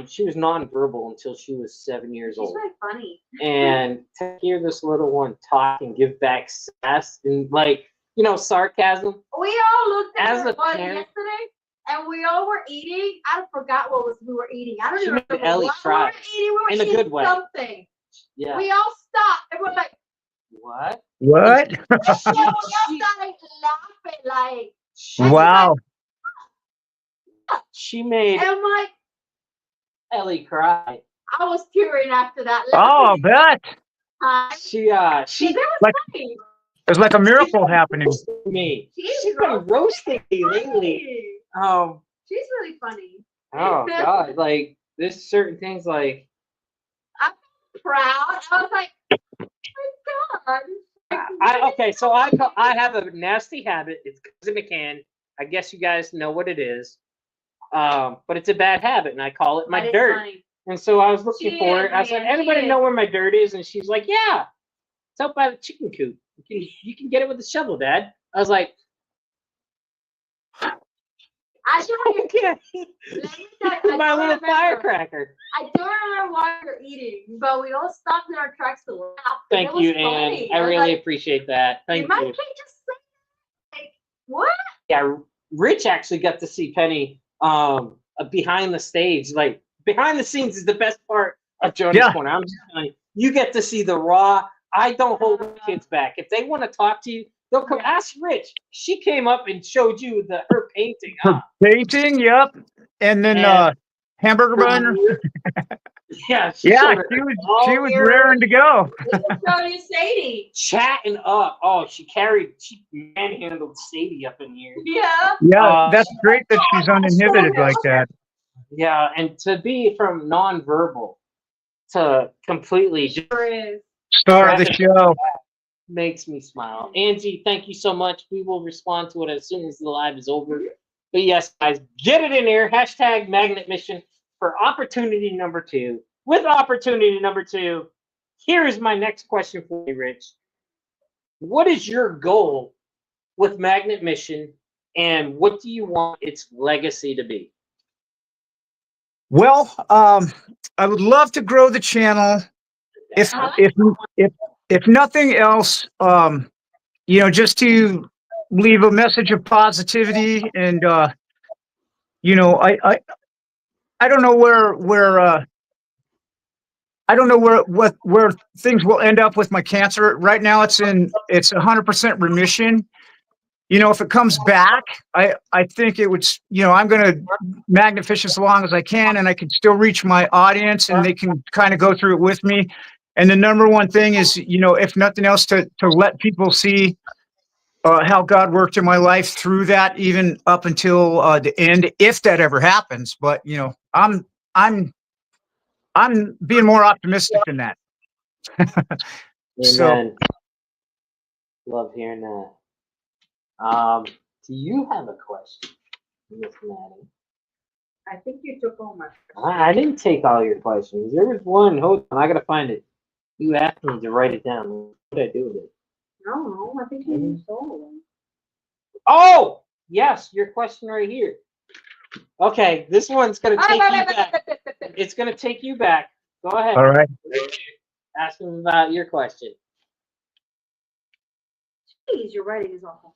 she was nonverbal until she was 7 years She's old. really funny. And to hear this little one talk and give back sass and sarcasm. We all looked at As her a body parent- yesterday, and we all were eating. I forgot what we were eating. I don't She even made remember Ellie what cry. we were eating. We were In a eating good way. something. Yeah. We all stopped, and we're like, What? What? and we all started laughing, like, Wow. She made and I'm like, Ellie cry. I was tearing after that. Oh, I'll bet. She It was Like- funny. There's like a miracle happening. me. She's She's been roasting me lately. She's really funny. Oh God, like there's certain things like Proud. I was like, oh my God. okay, so I have a nasty habit. It's cousin McCann. I guess you guys know what it is. But it's a bad habit, and I call it my But it's dirt. funny. And so I was looking She for is, it. I said, man, she anybody is. know where my dirt is? And she's like, yeah, it's out by the chicken coop. You can get it with a shovel, Dad. I was like, I don't okay, let me tell you, I my don't little remember. firecracker. I don't remember what we were eating, but we all stopped in our tracks to laugh. Thank It was you, funny. Ann. I was really like, appreciate that. Thank you might you. just say, like, what? Yeah, Rich actually got to see Penny behind the stage. Like behind the scenes is the best part of Johnny's Yeah. Corner. I'm just telling you, you get to see the raw. I don't hold the kids back. If they want to talk to you, they'll come. Ask Rich. She came up and showed you her painting. Painting, yep. And then And- hamburger bun. Yeah, Yeah, showed her she was all here, raring to go. So you Sadie. chatting up. Oh, she manhandled Sadie up in here. Yeah. Yeah, that's She- great that she's uninhibited like that. yeah, and to be from nonverbal to completely just Sure is. Star of the show. makes me smile. Angie, thank you so much. We will respond to it as soon as the live is over. But yes, guys, get it in there. Hashtag Magnet Mission for opportunity number 2. With opportunity number 2, here is my next question for you, Rich. What is your goal with Magnet Mission, and what do you want its legacy to be? Well, I would love to grow the channel. If nothing else, just to leave a message of positivity, and I don't know where things will end up with my cancer. Right now, it's 100% remission. If it comes back, I think it would, I'm going to magnet fish as long as I can, and I can still reach my audience, and they can kind of go through it with me. And the number one thing is, if nothing else, to let people see how God worked in my life through that, even up until the end, if that ever happens. But I'm being more optimistic than that. So, Amen. Love hearing that. Do you have a question, Miss Maddie? I think you took all my. I didn't take all your questions. There was one. Hold on, I gotta find it. You asked me to write it down. What did I do with it? No, I think you stole them. Oh, yes, your question right here. Okay, this one's gonna take you back. It's gonna take you back. Go ahead. all right. Ask him about your question. Jeez, your writing is awful.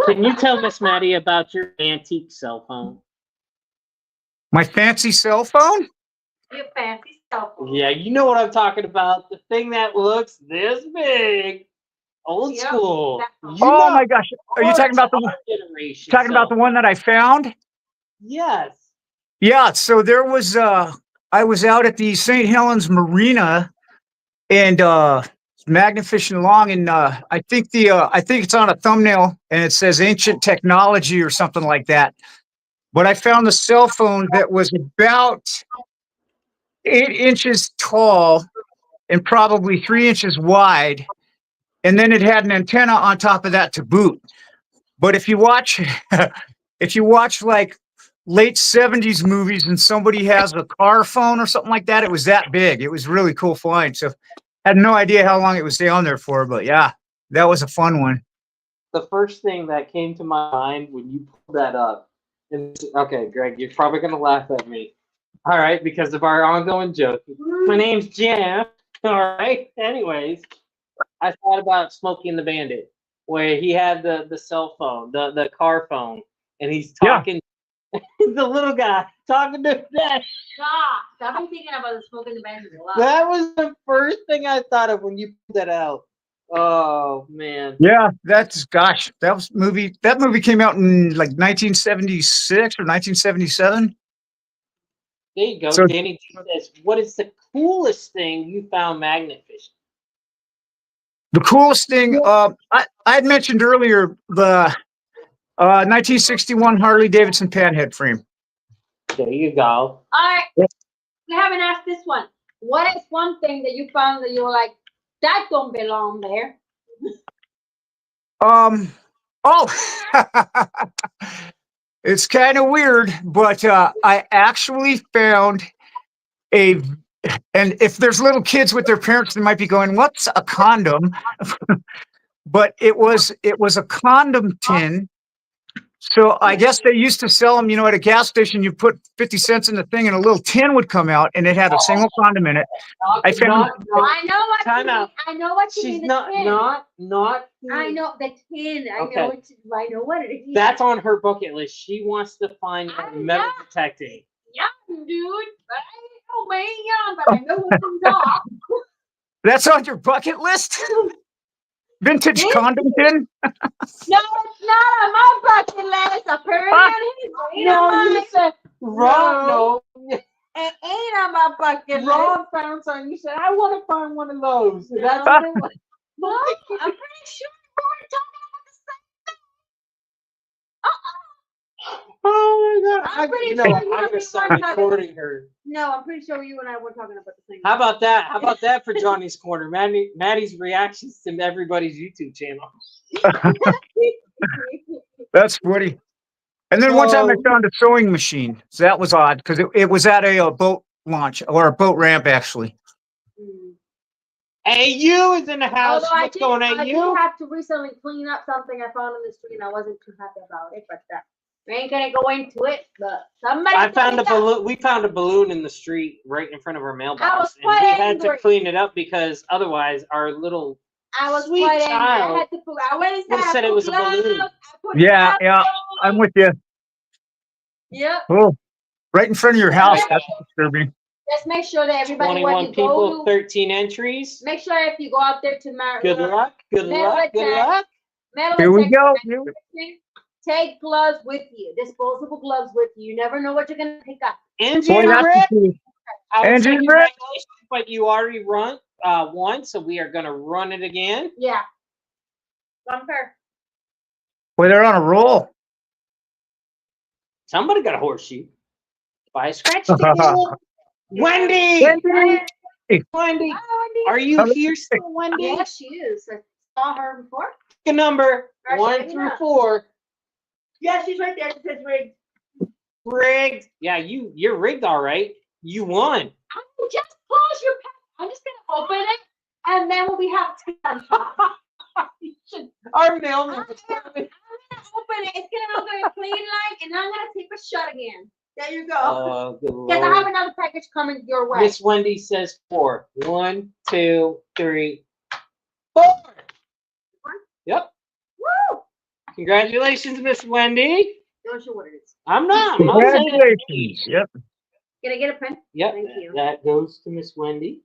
Can you tell Miss Maddie about your antique cell phone? My fancy cell phone? Your fancy cell phone. Yeah, you know what I'm talking about. The thing that looks this big. Old Yep, school. that one. You Oh know my gosh! Are you talking about our generation the one that I found? Yes. Yeah. So there was I was out at the St. Helens Marina, and magnet fishing along, and I think it's on a thumbnail, and it says ancient technology or something like that. But I found the cell phone that was about 8 inches tall and probably 3 inches wide, and then it had an antenna on top of that to boot. But if you watch like late 70s movies and somebody has a car phone or something like that, it was that big. It was really cool find. So had no idea how long it was down there for, but yeah, that was a fun one. The first thing that came to my mind when you pulled that up, and okay, Greg, you're probably gonna laugh at me. All right, because of our ongoing joke. My name's Jim. All right. Anyways, I thought about Smokey and the Bandit, where he had the cell phone, the car phone, and he's talking. Yeah. The little guy talking to that. I've been thinking about the Smoking the Bandit a lot. That was the first thing I thought of when you put that out. Oh man. Yeah, that movie came out in like 1976 or 1977. There you go. So, Danny G says, "What is the coolest thing you found magnet fishing?" the coolest thing, I had mentioned earlier the 1961 Harley Davidson panhead frame. There you go. All right. We haven't asked this one. What is one thing that you found that you were like, that don't belong there? It's kind of weird, but I actually found and if there's little kids with their parents, they might be going, "What's a condom?" But it was a condom tin. So I guess they used to sell them, at a gas station. You put 50 cents in the thing, and a little tin would come out, and it had a single condom in it. I found. I know what Time you mean. out. I know what you She's mean. not. I know the tin. I Okay. know what it is. That's on her bucket list. She wants to find I metal know. detecting. young, dude. But I ain't no man young, but I know what comes off. That's on your bucket list? Vintage condom tin? No, it's not on my bucket list. Apparently, No, you said no. It ain't on my bucket list. Ron found something. You said, I want to find one of those. And that's No. what it was. No, I'm pretty sure we were talking about the same thing. Oh my God. I'm pretty you know, sure what? you I'm and going me to start were talking- recording her. No, I'm pretty sure you and I were talking about the same How about that? How about that for Johnny's Corner? Maddie's reactions to everybody's YouTube channel. thing. That's funny. And then one time I So- found a sewing machine. So that was odd because it was at a boat launch or a boat ramp, actually. Mm. AU is in the house. Although What's going on, I did AU? have to recently clean up something I found on the street and I wasn't too happy about it, but we ain't gonna go into it, but somebody I found a did it up. balloon. We found a balloon in the street right in front of our mailbox, was and quite we had to angry. clean it up because otherwise our little I was sweet quite angry. child I had to put, I went inside, would've I said it put was a balloon. gloves, I put Yeah, gloves yeah. on. I'm with you. Yep. Oh, right in front of your house. That's disturbing. Just make sure that everybody when 21 you people, go to, 13 entries. make sure if you go out there to Good luck. Good luck. Good luck. Here we go. Here we- Take gloves with you, disposable gloves with you. You never know what you're gonna pick up. Angie Boy, and that's Rick, the key. I would say Angie and Rick. congratulations, but you already run one, so we are going to run it again. Yeah. Bumper. Boy, they're on a roll. Somebody got a horseshoe. Buy a scratch ticket. Wendy! Wendy! Wendy! Oh, Are you Hello. here still, Wendy? yeah, she is. I saw her before. Pick a number, Right, 1 right through now. 4. Yeah, she's right there. She says rigged. Rigged. Yeah, you're rigged, all right. You won. Just close your pack. I'm just gonna open it, and then we have tea on top. Our mailman I'm was gonna coming. open it. It's gonna look like clean like, and I'm gonna tape it shut again. There you go. Oh, good Because I have lord. another package coming your way. Miss Wendy says 4. 1, 2, 3, 4. Yep. Woo! Congratulations, Miss Wendy. Don't show what it is. I'm not. I'm saying it. Congratulations. Yep. Can I get a pen? Yep. Thank you. That goes to Miss Wendy.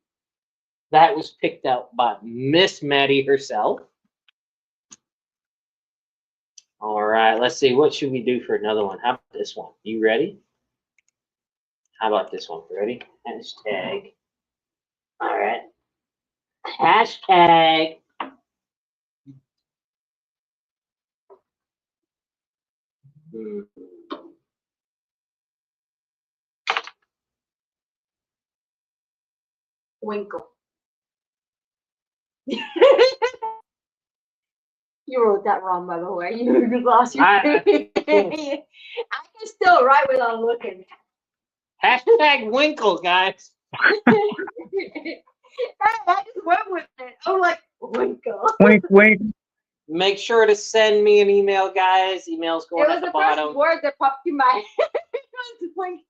That was picked out by Miss Maddie herself. All right, let's see. What should we do for another one? How about this one? You ready? How about this one? Ready? Hashtag. All right. Hashtag. Hmm. Winkle. You wrote that wrong, by the way. You lost your I- pen. I can still write without looking. Hashtag Winkle, guys. I just went with it. I'm like, Winkle. Wink, wink. Make sure to send me an email, guys. Email's It going was at the the bottom. first word that popped in my head. It was Winkle.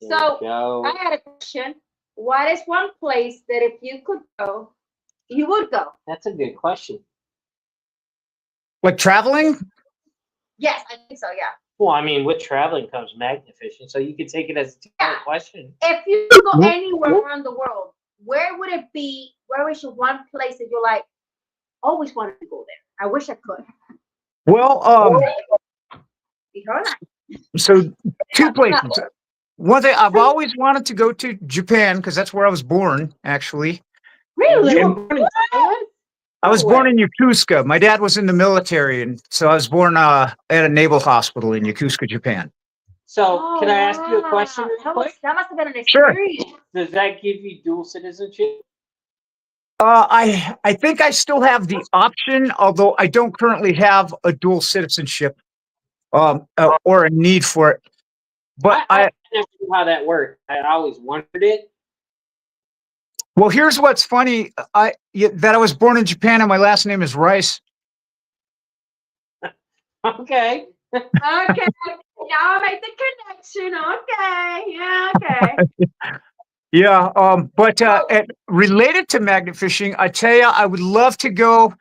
There So, we go. I had a question. What is one place that if you could go, you would go? That's a good question. Like traveling? Yes, I think so, yeah. Well, I mean, with traveling comes magnificent, so you could take it as a two-part question. If you could go Whoop, anywhere whoop. around the world, where would it be? Where is your one place that you're like, always wanted to go there? I wish I could. Well, You heard that? so two places. One thing I've always wanted to go to Japan because that's where I was born, actually. Really? You were born in Thailand? I was No born way. in Yokosuka. My dad was in the military, and so I was born at a naval hospital in Yokosuka, Japan. So, can I ask you a question real That, quick? that must have been an Sure. experience. Does that give you dual citizenship? I think I still have the option, although I don't currently have a dual citizenship or a need for it. But I never knew how that worked. I always wondered it. well, here's what's funny. That I was born in Japan and my last name is Rice. Okay. Okay. Y'all make the connection. Okay. Yeah, okay. Yeah, but related to magnet fishing, I tell you, I would love to go.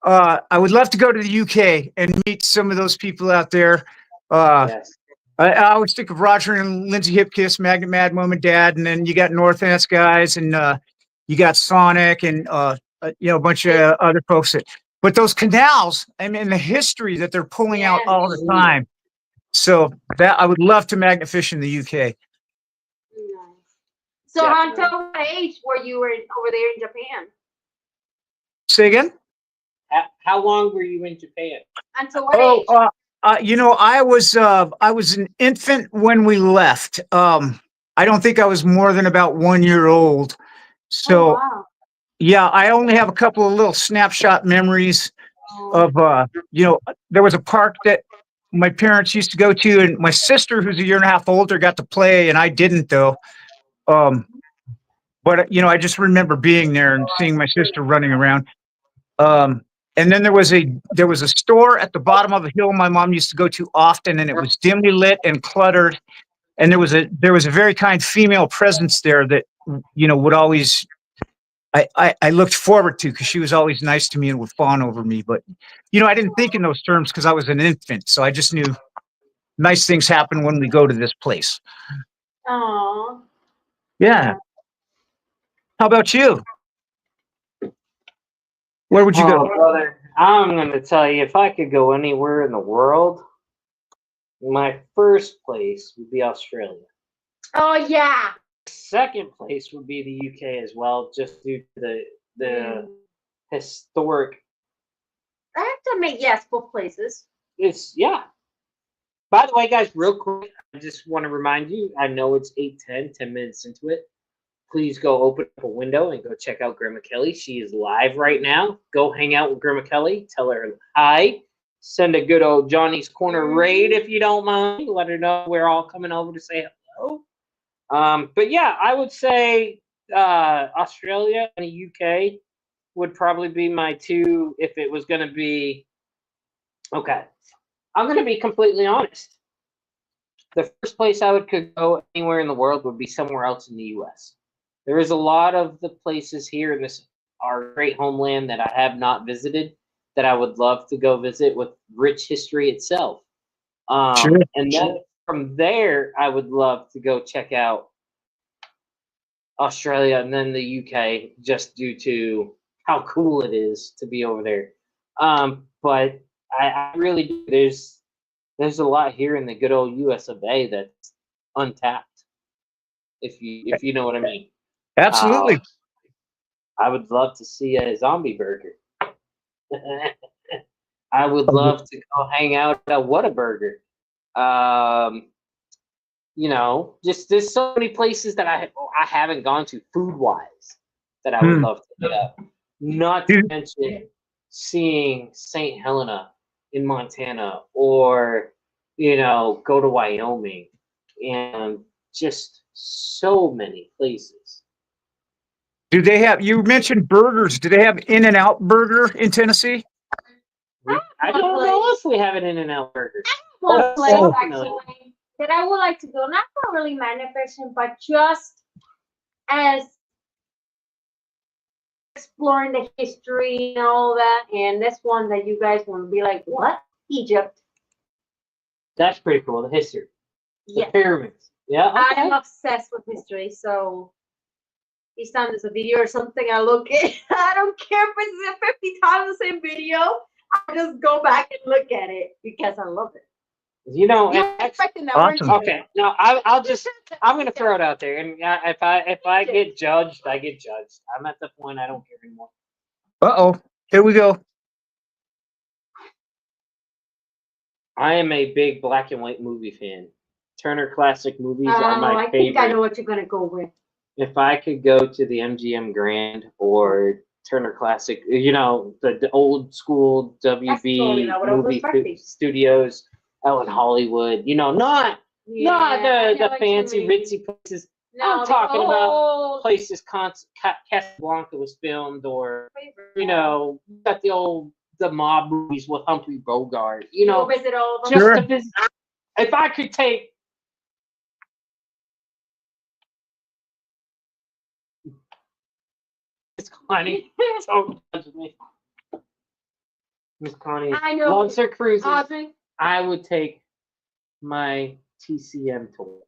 I would love to go to the UK and meet some of those people out there. Yes. I always think of Roger and Lindsay Hipkiss, Magnet Mad Mom and Dad, and then you got North Ants guys, and you got Sonic, and a bunch of other folks. But those canals, I mean, the history that they're pulling out Yeah. all the time, So that I would love to magnafish in the UK. Nice. So Definitely. until what age were you over there in Japan? Say again? How long were you in Japan? Until what Oh, age? you know, I was an infant when we left. I don't think I was more than about 1 year old. So Oh, wow. yeah, I only have a couple of little snapshot memories Oh. of you know, there was a park that my parents used to go to, and my sister, who's a year and a half older, got to play, and I didn't though. But you know, I just remember being there and seeing my sister running around. And then there was a store at the bottom of a hill my mom used to go to often, and it was dimly lit and cluttered. And there was a very kind female presence there that, you know, would always I looked forward to, because she was always nice to me and would fawn over me. But you know, I didn't think in those terms because I was an infant, so I just knew nice things happen when we go to this place. Oh. Yeah. How about you? Where would you Oh, go? brother, I'm going to tell you, if I could go anywhere in the world, my first place would be Australia. Oh, yeah. Second place would be the UK as well, just due to the historic. I have to admit, yes, both places. It's yeah. By the way, guys, real quick, I just want to remind you. I know it's 8:10, 10 minutes into it. Please go open up a window and go check out Grandma Kelly. She is live right now. Go hang out with Grandma Kelly. Tell her hi. Send a good old Johnny's Corner raid if you don't mind. Let her know we're all coming over to say hello. But yeah, I would say Australia and the UK would probably be my two if it was going to be. Okay, I'm going to be completely honest. The first place I could go anywhere in the world would be somewhere else in the U.S. There is a lot of the places here in this our great homeland that I have not visited that I would love to go visit with rich history itself. Sure. And then from there, I would love to go check out Australia and then the UK, just due to how cool it is to be over there. But I really do. There's a lot here in the good old US of A that's untapped. If you know what I mean. Absolutely. I would love to see a zombie burger. I would love to go hang out at Whataburger. You know, just there's so many places that I haven't gone to food wise that I would love to hit up. Not to mention seeing St. Helena in Montana, or you know, go to Wyoming, and just so many places. Do they have? You mentioned burgers. Do they have In-N-Out Burger in Tennessee? I don't know if we have an In-N-Out Burger. One place Oh. actually that I would like to go, not for really manifestation, but just as exploring the history and all that. And this one that you guys want to be like, what? Egypt. That's pretty cool. The history, the Yes. pyramids. Yeah, I am okay. obsessed with history, so each time there's a video or something I look at, I don't care if it's 50 times the same video. I just go back and look at it because I love it. You know, You and were actually, expecting that, weren't Awesome. you? okay. No, I'm gonna throw it out there, and if I get judged, I get judged. I'm at the point I don't care anymore. Uh-oh. Here we go. I am a big black and white movie fan. Turner Classic Movies are Oh, my I think I know favorite. what you're gonna go with. If I could go to the MGM Grand or Turner Classic, you know, the old school WB totally not what I was movie expecting. studios out in Hollywood, you know, not Yeah, I know the what you fancy mean. ritzy places. No, I'm talking the about old places Casablanca was filmed, or favorite. you know, you got the mob movies with Humphrey Bogart. You Go know, visit all of them. just Sure. to visit. If I could take Miss Connie, don't judge me. Miss Connie I know. loves her cruises. Audrey, I would take my TCM tour.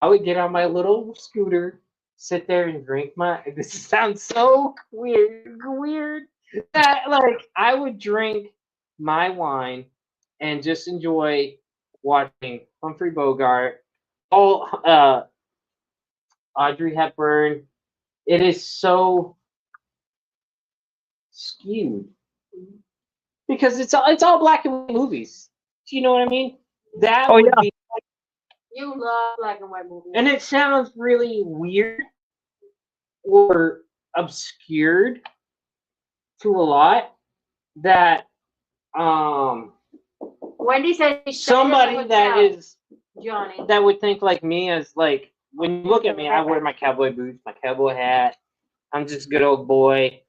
I would get on my little scooter, sit there and drink my. This sounds so weird. That like I would drink my wine and just enjoy watching Humphrey Bogart, all Audrey Hepburn. It is so skewed because it's all black and white movies. Do you know what I mean? That Oh, would yeah. be, You love black and white movies. and it sounds really weird or obscured to a lot that Wendy said somebody that is Johnny. that would think like me as like when you look at me, I wear my cowboy boots, my cowboy hat. I'm just a good old boy.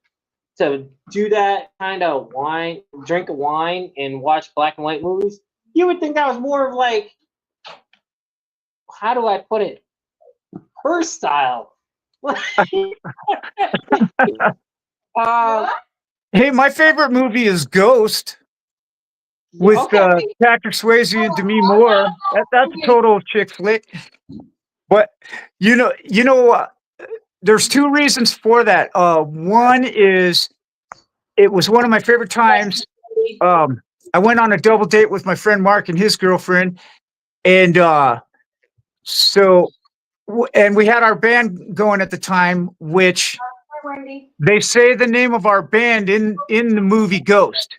To do that kind of wine, drink a wine, and watch black and white movies, you would think that was more of like, how do I put it? Her style. Hey, my favorite movie is Ghost with Okay. Patrick Swayze and Demi Moore. That's a total chick flick. But there's two reasons for that. One is it was one of my favorite times. I went on a double date with my friend Mark and his girlfriend, and and we had our band going at the time, which Wendy. they say the name of our band in the movie Ghost.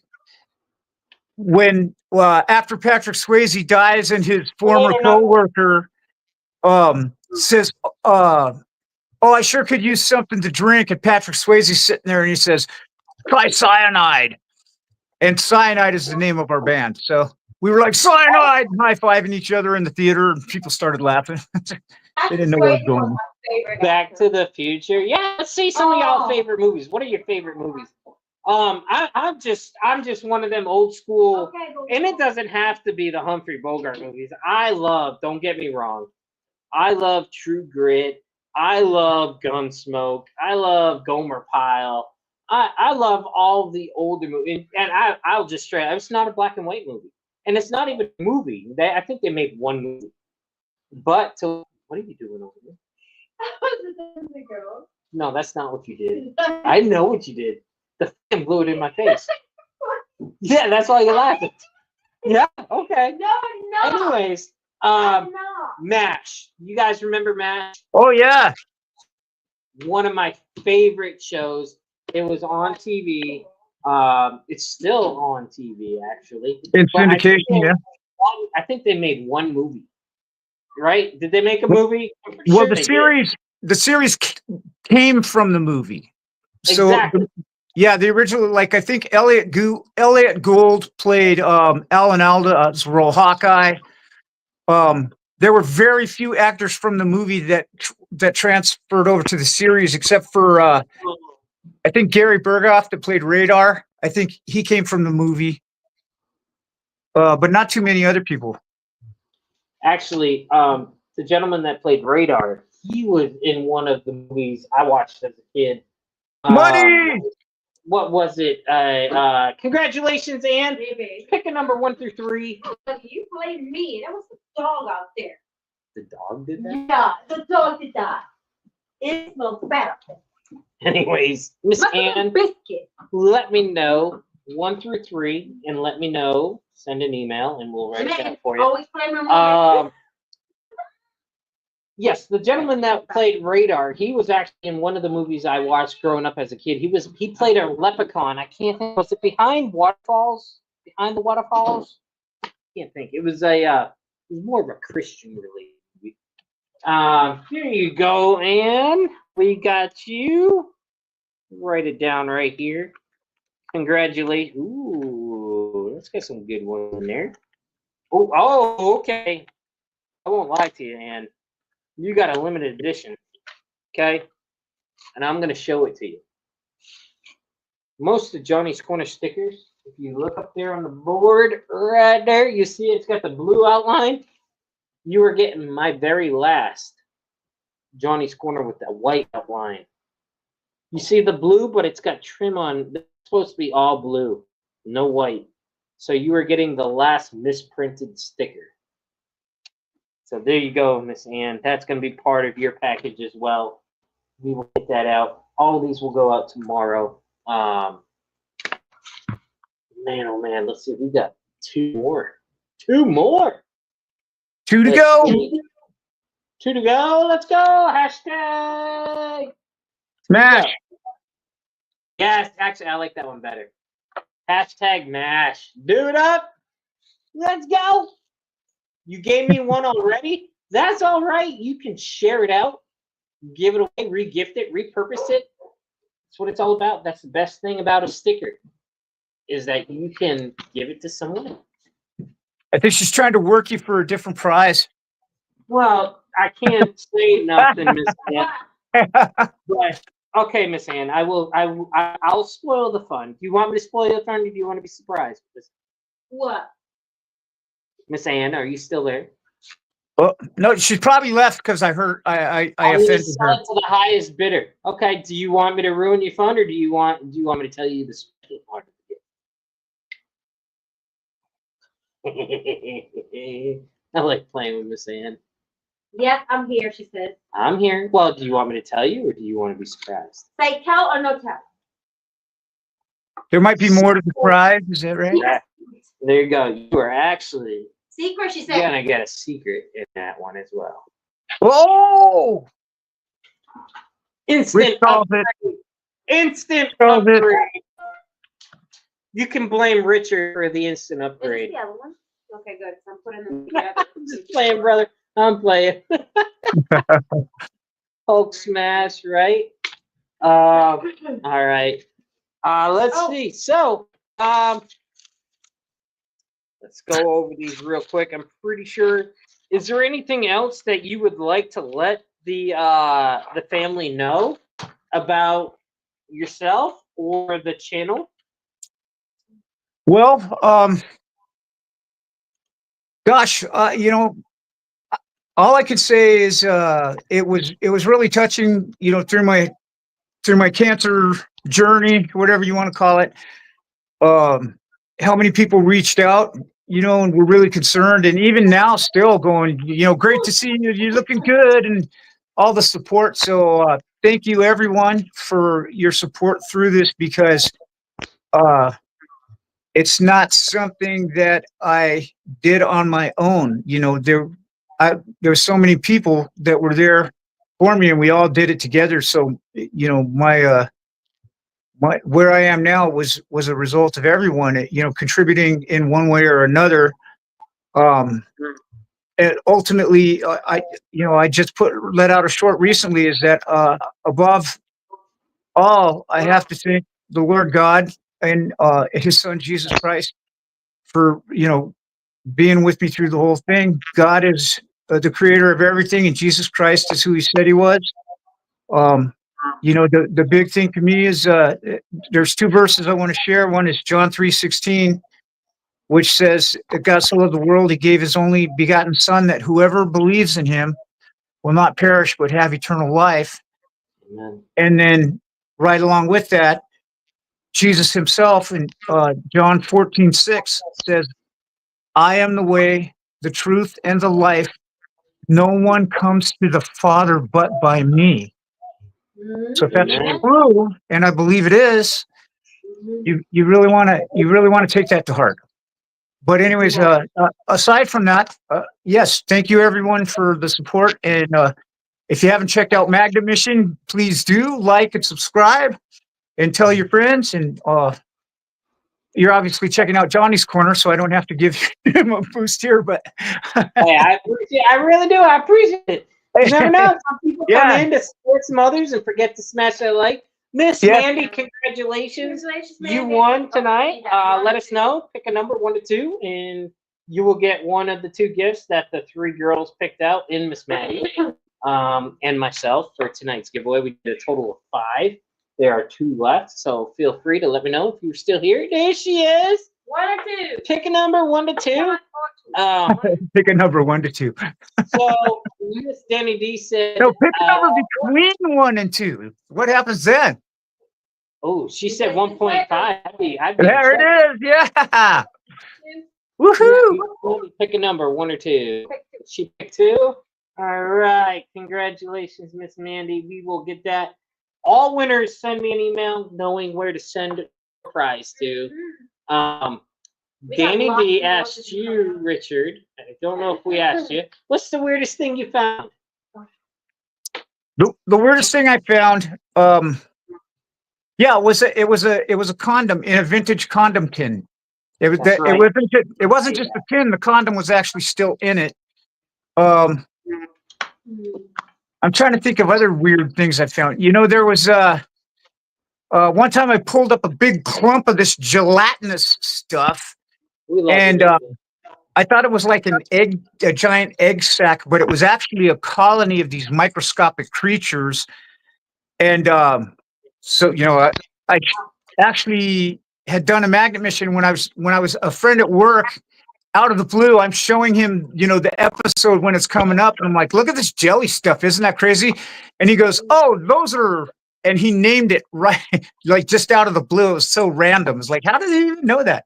When after Patrick Swayze dies and his former coworker says, "Oh, I sure could use something to drink," and Patrick Swayze's sitting there and he says, "Try cyanide." And Cyanide is the name of our band. So we were like, "Cyanide," high-fiving each other in the theater, and people started laughing. They didn't know what was going on. Back to the Future. Yeah, let's see some of y'all favorite movies. What are your favorite movies? I'm just one of them old school, and it doesn't have to be the Humphrey Bogart movies. Don't get me wrong, I love True Grit. I love Gunsmoke. I love Gomer Pyle. I love all the older movies, and I'll just straight. It's not a black and white movie, and it's not even a movie. I think they made one movie. But what are you doing over there? No, that's not what you did. I know what you did. The fucking blew it in my face. Yeah, that's why you're laughing. Yeah, okay. No. Anyways, No. MASH. You guys remember MASH? Oh yeah, One of my favorite shows. It was on TV. It's still on TV actually. in But syndication. Yeah. I think they made one movie. Right? Did they make a movie? I'm pretty Well, sure they did. the series came from the movie. So Exactly. the original, like I think Elliot Gould played Alan Alda's role, Hawkeye. There were very few actors from the movie that transferred over to the series, except for I think Gary Berghoff that played Radar. I think he came from the movie, but not too many other people. Actually, the gentleman that played Radar, he was in one of the movies I watched as a kid. Money. What was it? Congratulations, Ann. Baby. Pick a number 1 through 3. You blamed me. That was the dog out there. The dog did that? Yeah, the dog did that. It smells better. Anyways, Miss Look at the Ann, biscuit. let me know 1 through 3 and let me know. Send an email and we'll write it down for you. Always play my Yes, the gentleman that played Radar, he was actually in one of the movies I watched growing up as a kid. He played a leprechaun. I can't think. Was it Behind Waterfalls? Behind the Waterfalls? I can't think. It was more of a Christian related movie. Here you go, Ann. We got you. Write it down right here. Congratulations. Ooh, let's get some good ones in there. Oh, okay. I won't lie to you, Ann. You got a limited edition, okay? And I'm going to show it to you. Most of Johnny's Corner stickers, if you look up there on the board right there, you see it's got the blue outline. You are getting my very last Johnny's Corner with the white outline. You see the blue, but it's got trim on. It's supposed to be all blue, no white. So you are getting the last misprinted sticker. So there you go, Miss Ann. That's going to be part of your package as well. We will get that out. All of these will go out tomorrow. Man, oh man, let's see. We got 2 more. 2 more. 2 to Let's go. see. 2 to go. Let's go. Hashtag. Smash. Yes, actually, I like that one better. Hashtag mash. Do it up. Let's go. You gave me one already. That's all right. You can share it out, give it away, re-gift it, repurpose it. That's what it's all about. That's the best thing about a sticker, is that you can give it to someone. I think she's trying to work you for a different prize. Well, I can't say nothing, Miss Ann. But okay, Miss Ann, I'll spoil the fun. Do you want me to spoil the fun, or do you want to be surprised? What? Miss Ann, are you still there? Oh, no, she probably left because I will offended sell her. it to the highest bidder. Okay. Do you want me to ruin your fun, or do you want me to tell you the special part of the gift? I like playing with Miss Ann. Yes, I'm here, she says. I'm here. Well, do you want me to tell you, or do you want to be surprised? Say tell or no tell. There might be more to the prize. Is that right? There you go. You are actually Secret, she said. gonna get a secret in that one as well. Oh! Instant Rich calls it. upgrade. Instant Calls it. upgrade. You can blame Richard for the instant Is this upgrade. the other one? Okay, good. So I'm putting them together. I'm just playing, brother. I'm playing. Hulk smash, right? All right. Let's see. So, let's go over these real quick. I'm pretty sure. Is there anything else that you would like to let the family know about yourself or the channel? Well, gosh, all I can say is it was really touching, through my cancer journey, whatever you want to call it. How many people reached out, and were really concerned, and even now still going, great to see you. You're looking good, and all the support. So thank you everyone for your support through this, because it's not something that I did on my own. There were so many people that were there for me, and we all did it together. So, my where I am now was a result of everyone, contributing in one way or another. And ultimately, I just let out a short recently, is that above all, I have to thank the Lord God and His Son Jesus Christ for being with me through the whole thing. God is the creator of everything, and Jesus Christ is who He said He was. The big thing to me is there's 2 verses I want to share. One is John 3:16, which says that God so loved the world, He gave His only begotten Son, that whoever believes in Him will not perish but have eternal life. Amen. And then right along with that, Jesus Himself in John 14:6 says, I am the way, the truth, and the life. No one comes to the Father but by me. So if that's Amen. true, and I believe it is, you really want to take that to heart. But anyways, aside from that, yes, thank you everyone for the support. And if you haven't checked out Magna Mission, please do like and subscribe, and tell your friends. And you're obviously checking out Johnny's Corner, so I don't have to give him a boost here. But Hey, I really do. I appreciate it. You never know. Some people come in to support some others and forget to smash that like. Miss Mandy, congratulations. You won tonight. Let us know. Pick a number 1 to 2, and you will get one of the 2 gifts that the 3 girls picked out in Miss Mandy and myself for tonight's giveaway. We did a total of 5. There are 2 left, so feel free to let me know if you're still here. There she is. 1 or 2. Pick a number 1 to 2. Pick a number 1 to 2. So Miss Danny D said, no, pick a number between 1 and 2. What happens then? Oh, she said 1.5. I'd be there it is. Yeah. Woohoo! Pick a number 1 or 2. She picked 2. All right. Congratulations, Miss Mandy. We will get that. All winners, send me an email knowing where to send a prize to. We got Danny lots B more asked to you, come. Richard. I don't know if we asked you. What's the weirdest thing you found? The weirdest thing I found, yeah, it was a condom in a vintage condom tin. That's right. It wasn't just the tin. The condom was actually still in it. Um, I'm trying to think of other weird things I found. You know, there was one time I pulled up a big clump of this gelatinous stuff, We love and it. I thought it was like a giant egg sac, but it was actually a colony of these microscopic creatures. And so, you know, I actually had done a magnet mission when I was a friend at work. Out of the blue, I'm showing him, you know, the episode when it's coming up, and I'm like, "Look at this jelly stuff! Isn't that crazy?" And he goes, "Oh, those are," and he named it right, like just out of the blue. It was so random. It's like, how did he even know that?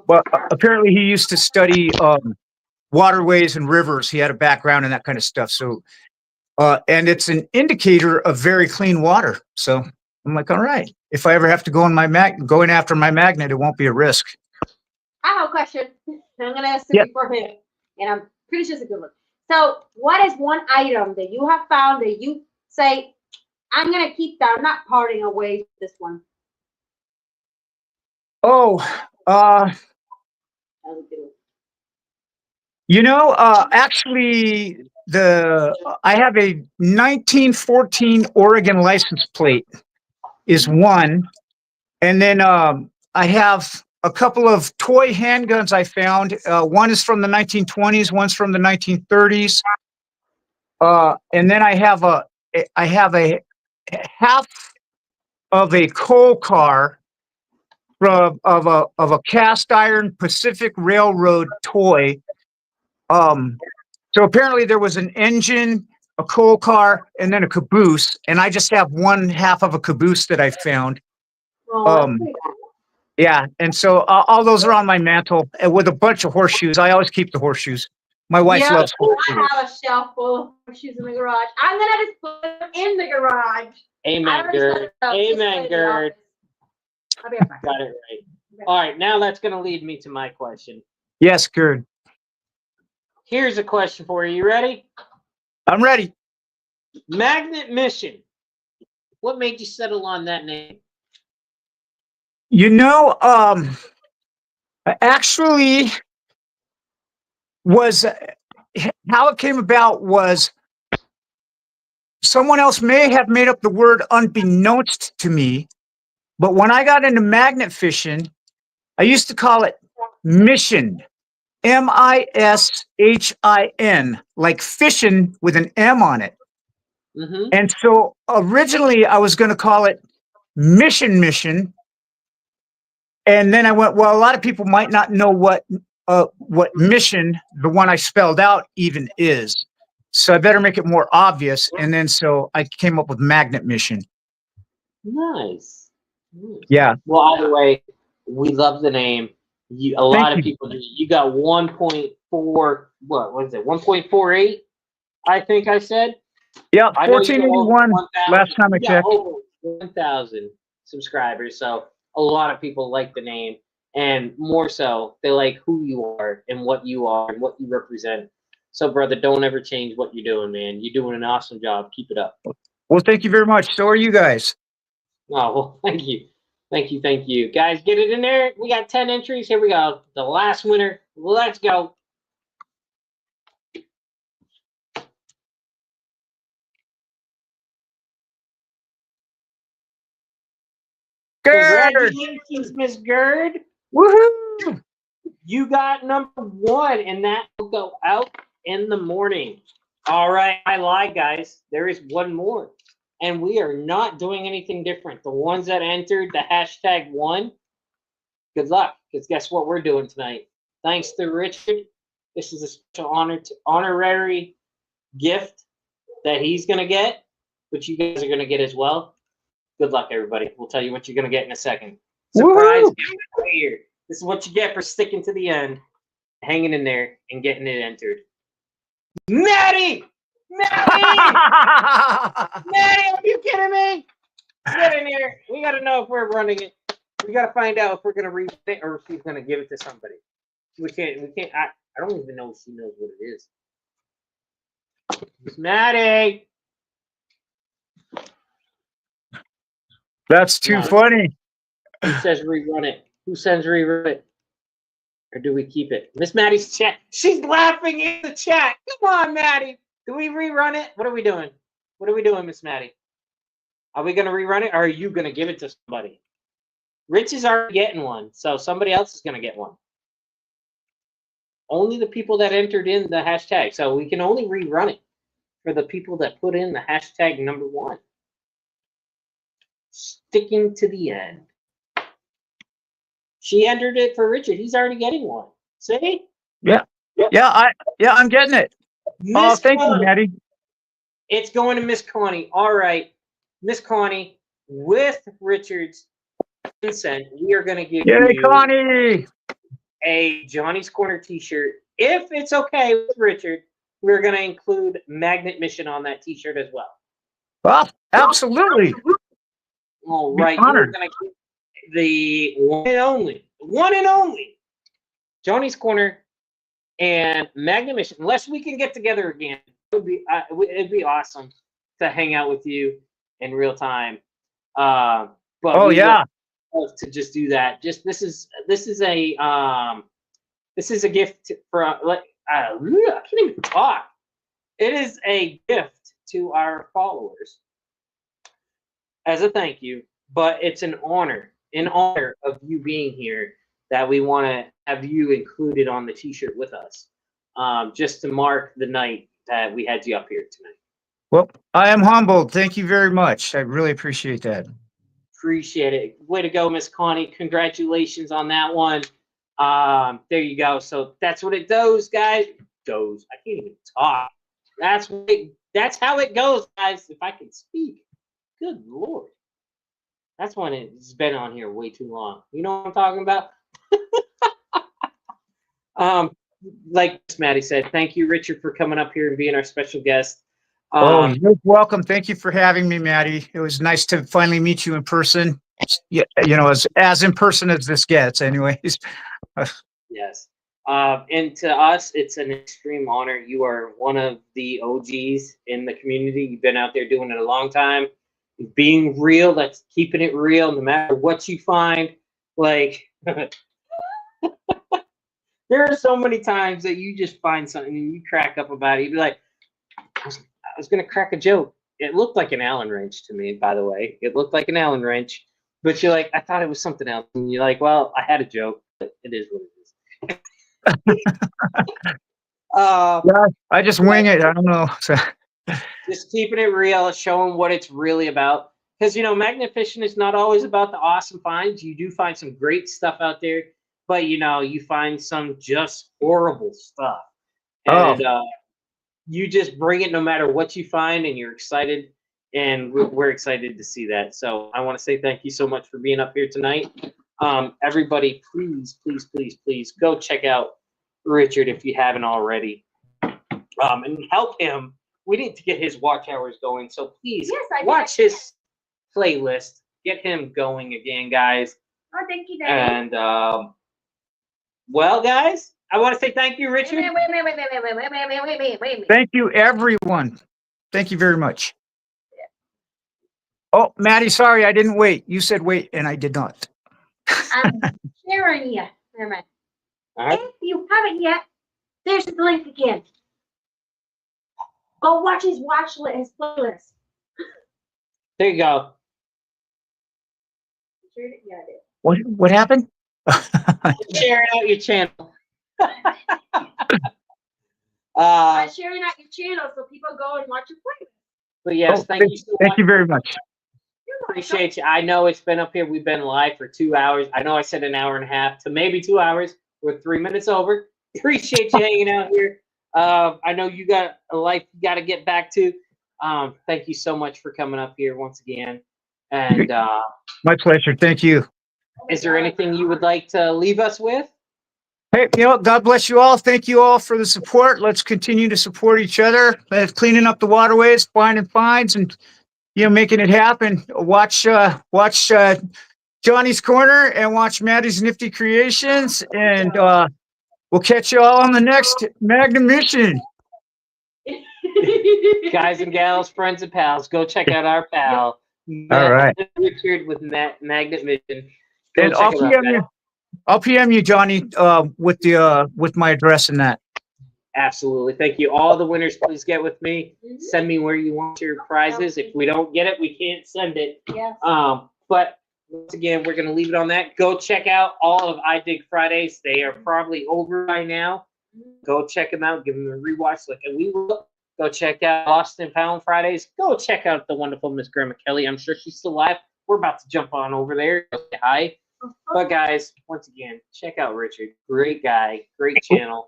But apparently, he used to study waterways and rivers. He had a background in that kind of stuff. So, and it's an indicator of very clean water. So I'm like, all right, if I ever have to go going after my magnet, it won't be a risk. I have a question. I'm gonna ask Yeah. you for him, and I'm pretty sure it's a good one. So, what is one item that you have found that you say, I'm gonna keep that, I'm not parting away with this one? Oh, you know, actually, I have a 1914 Oregon license plate is one, and then I have a couple of toy handguns I found. One is from the 1920s, one's from the 1930s, and then I have a half of a coal car of a cast iron Pacific Railroad toy. So apparently there was an engine, a coal car, and then a caboose, and I just have one half of a caboose that I found. Oh, Yeah, and so all those are on my mantle with a bunch of horseshoes. I always keep the horseshoes. My wife yeah, loves I horseshoes. have a shelf full of shoes in the garage. I'm gonna just put them in the garage. I Amen, already set Gerd. it up this way Amen, in the Gerd. office. I'll be right back. Got it right. All right, now that's going to lead me to my question. Yes, good. Here's a question for you. You ready? I'm ready. Magnet Mission. What made you settle on that name? You know, actually, was how it came about was someone else may have made up the word unbeknownst to me, but when I got into magnet fishing, I used to call it mission, MISHIN, like fishing with an M on it. Mm-hmm. And so originally I was going to call it mission. And then I went, well, a lot of people might not know what mission, the one I spelled out, even is. So I better make it more obvious. And then so I came up with Magnet Mission. Nice. Yeah. Well, either way, we love the name. A lot of people do. You got 1.4, what was it? 1.48, I think I said. Yeah, I know you got 1481 last time I you got checked. over 1,000 subscribers. So a lot of people like the name, and more so, they like who you are and what you represent. So, brother, don't ever change what you're doing, man. You're doing an awesome job. Keep it up. Well, thank you very much. So are you guys. Oh, well, thank you. Thank you. Guys, get it in there. We got 10 entries. Here we go. The last winner. Let's go. Gerd. Congratulations, Miss Gerd. Woohoo! You got number 1, and that will go out in the morning. All right, I lied, guys. There is one more, and we are not doing anything different. The ones that entered the hashtag 1, good luck, because guess what we're doing tonight? Thanks to Richard, this is a special honorary gift that he's going to get, which you guys are going to get as well. Good luck, everybody. We'll tell you what you're going to get in a second. Surprise right here. This is what you get for sticking to the end, hanging in there, and getting it entered. Maddie! Maddie, are you kidding me? Get in here. We got to know if we're running it. We got to find out if we're gonna read it or if she's gonna give it to somebody. We can't. I don't even know if she knows what it is. Miss Maddie. That's too funny. Who says rerun it? Who says rerun it? Or do we keep it? Miss Maddie's chat. She's laughing in the chat. Come on, Maddie. Do we rerun it? What are we doing? What are we doing, Miss Maddie? Are we gonna rerun it, or are you gonna give it to somebody? Rich is already getting one, so somebody else is gonna get one. Only the people that entered in the hashtag. So we can only rerun it for the people that put in the hashtag #1. Sticking to the end. She entered it for Richard. He's already getting one. See? Yeah, I'm getting it. Oh, Miss thank you, Connie. Maddie. It's going to Miss Connie. All right. Miss Connie, with Richard's consent, we are going to give Yay, you Connie! a Johnny's Corner t-shirt. If it's okay with Richard, we're going to include Magnet Mission on that t-shirt as well. Well, absolutely. All Be right. honored. We're going to keep the one and only Johnny's Corner and Magnet Mission. Unless we can get together again, it'd be awesome to hang out with you in real time. But Oh, we yeah. would love to just do that. Just this is a gift for I can't even talk. It is a gift to our followers as a thank you, but it's an honor of you being here that we want to have you included on the t-shirt with us, just to mark the night that we had you up here tonight. Well, I am humbled. Thank you very much. I really appreciate that. Appreciate it. Way to go, Miss Connie. Congratulations on that one. There you go. So that's what it does, guys. I can't even talk. That's how it goes, guys. If I can speak. Good Lord. That's when it's been on here way too long. You know what I'm talking about? Like Miss Maddie said, thank you, Richard, for coming up here and being our special guest. You're welcome. Thank you for having me, Maddie. It was nice to finally meet you in person. Yeah, as in person as this gets, anyways. Yes. And to us, it's an extreme honor. You are one of the OGs in the community. You've been out there doing it a long time. Being real, that's keeping it real, no matter what you find. Like, there are so many times that you just find something and you crack up about it. You'd be like, I was going to crack a joke. It looked like an Allen wrench to me, by the way. It looked like an Allen wrench. But you're like, I thought it was something else. And you're like, well, I had a joke, but it is what it is. Yeah, I just wing it. I don't know. Just keeping it real, showing what it's really about. Because, Magnet Fishing is not always about the awesome finds. You do find some great stuff out there, but, you find some just horrible stuff. And you just bring it no matter what you find, and you're excited, and we're excited to see that. So I want to say thank you so much for being up here tonight. Everybody, please, please, please, please go check out Richard if you haven't already, and help him. We need to get his watch hours going, so please watch his playlist. Get him going again, guys. Oh, thank you, Daddy. And well, guys, I want to say thank you, Richard. Wait. Thank you, everyone. Thank you very much. Oh, Maddie, sorry, I didn't wait. You said wait, and I did not. I'm sharing you. Never mind. All right. If you haven't yet, there's the link again. Go watch his his playlist. There you go. Yeah, I did. What happened? Sharing out your channel. I'm sharing out your channel so people go and watch your playlist. But yes, thank you so much. Thank you very much. Appreciate you. I know it's been up here. We've been live for 2 hours. I know I said an hour and a half to maybe 2 hours. We're 3 minutes over. Appreciate you hanging out here. I know you got a life you got to get back to. Thank you so much for coming up here once again. And My pleasure. Thank you. Is there anything you would like to leave us with? Hey, God bless you all. Thank you all for the support. Let's continue to support each other. Let's cleaning up the waterways, finding finds, and making it happen. Watch Johnny's Corner and watch Maddie's Nifty Creations. And we'll catch you all on the next Magnum Mission. Guys and gals, friends and pals, go check out our pal. All right. Richard with Magnet Mission. Go And check it out, guys. I'll PM you, Johnny, with my address and that. Absolutely. Thank you. All the winners, please get with me. Send me where you want your prizes. If we don't get it, we can't send it. Yes. But once again, we're going to leave it on that. Go check out all of I Dig Fridays. They are probably over by now. Go check them out. Give them a rewatch like we will. Go check out Lost and Found Fridays. Go check out the wonderful Miss Grandma Kelly. I'm sure she's still alive. We're about to jump on over there. Go say hi. But guys, once again, check out Richard. Great guy. Great channel.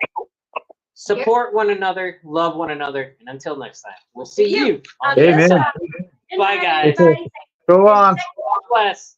Support one another. Love one another. And until next time, we'll see you on the Amen. other side. Bye, guys. Go on. God bless.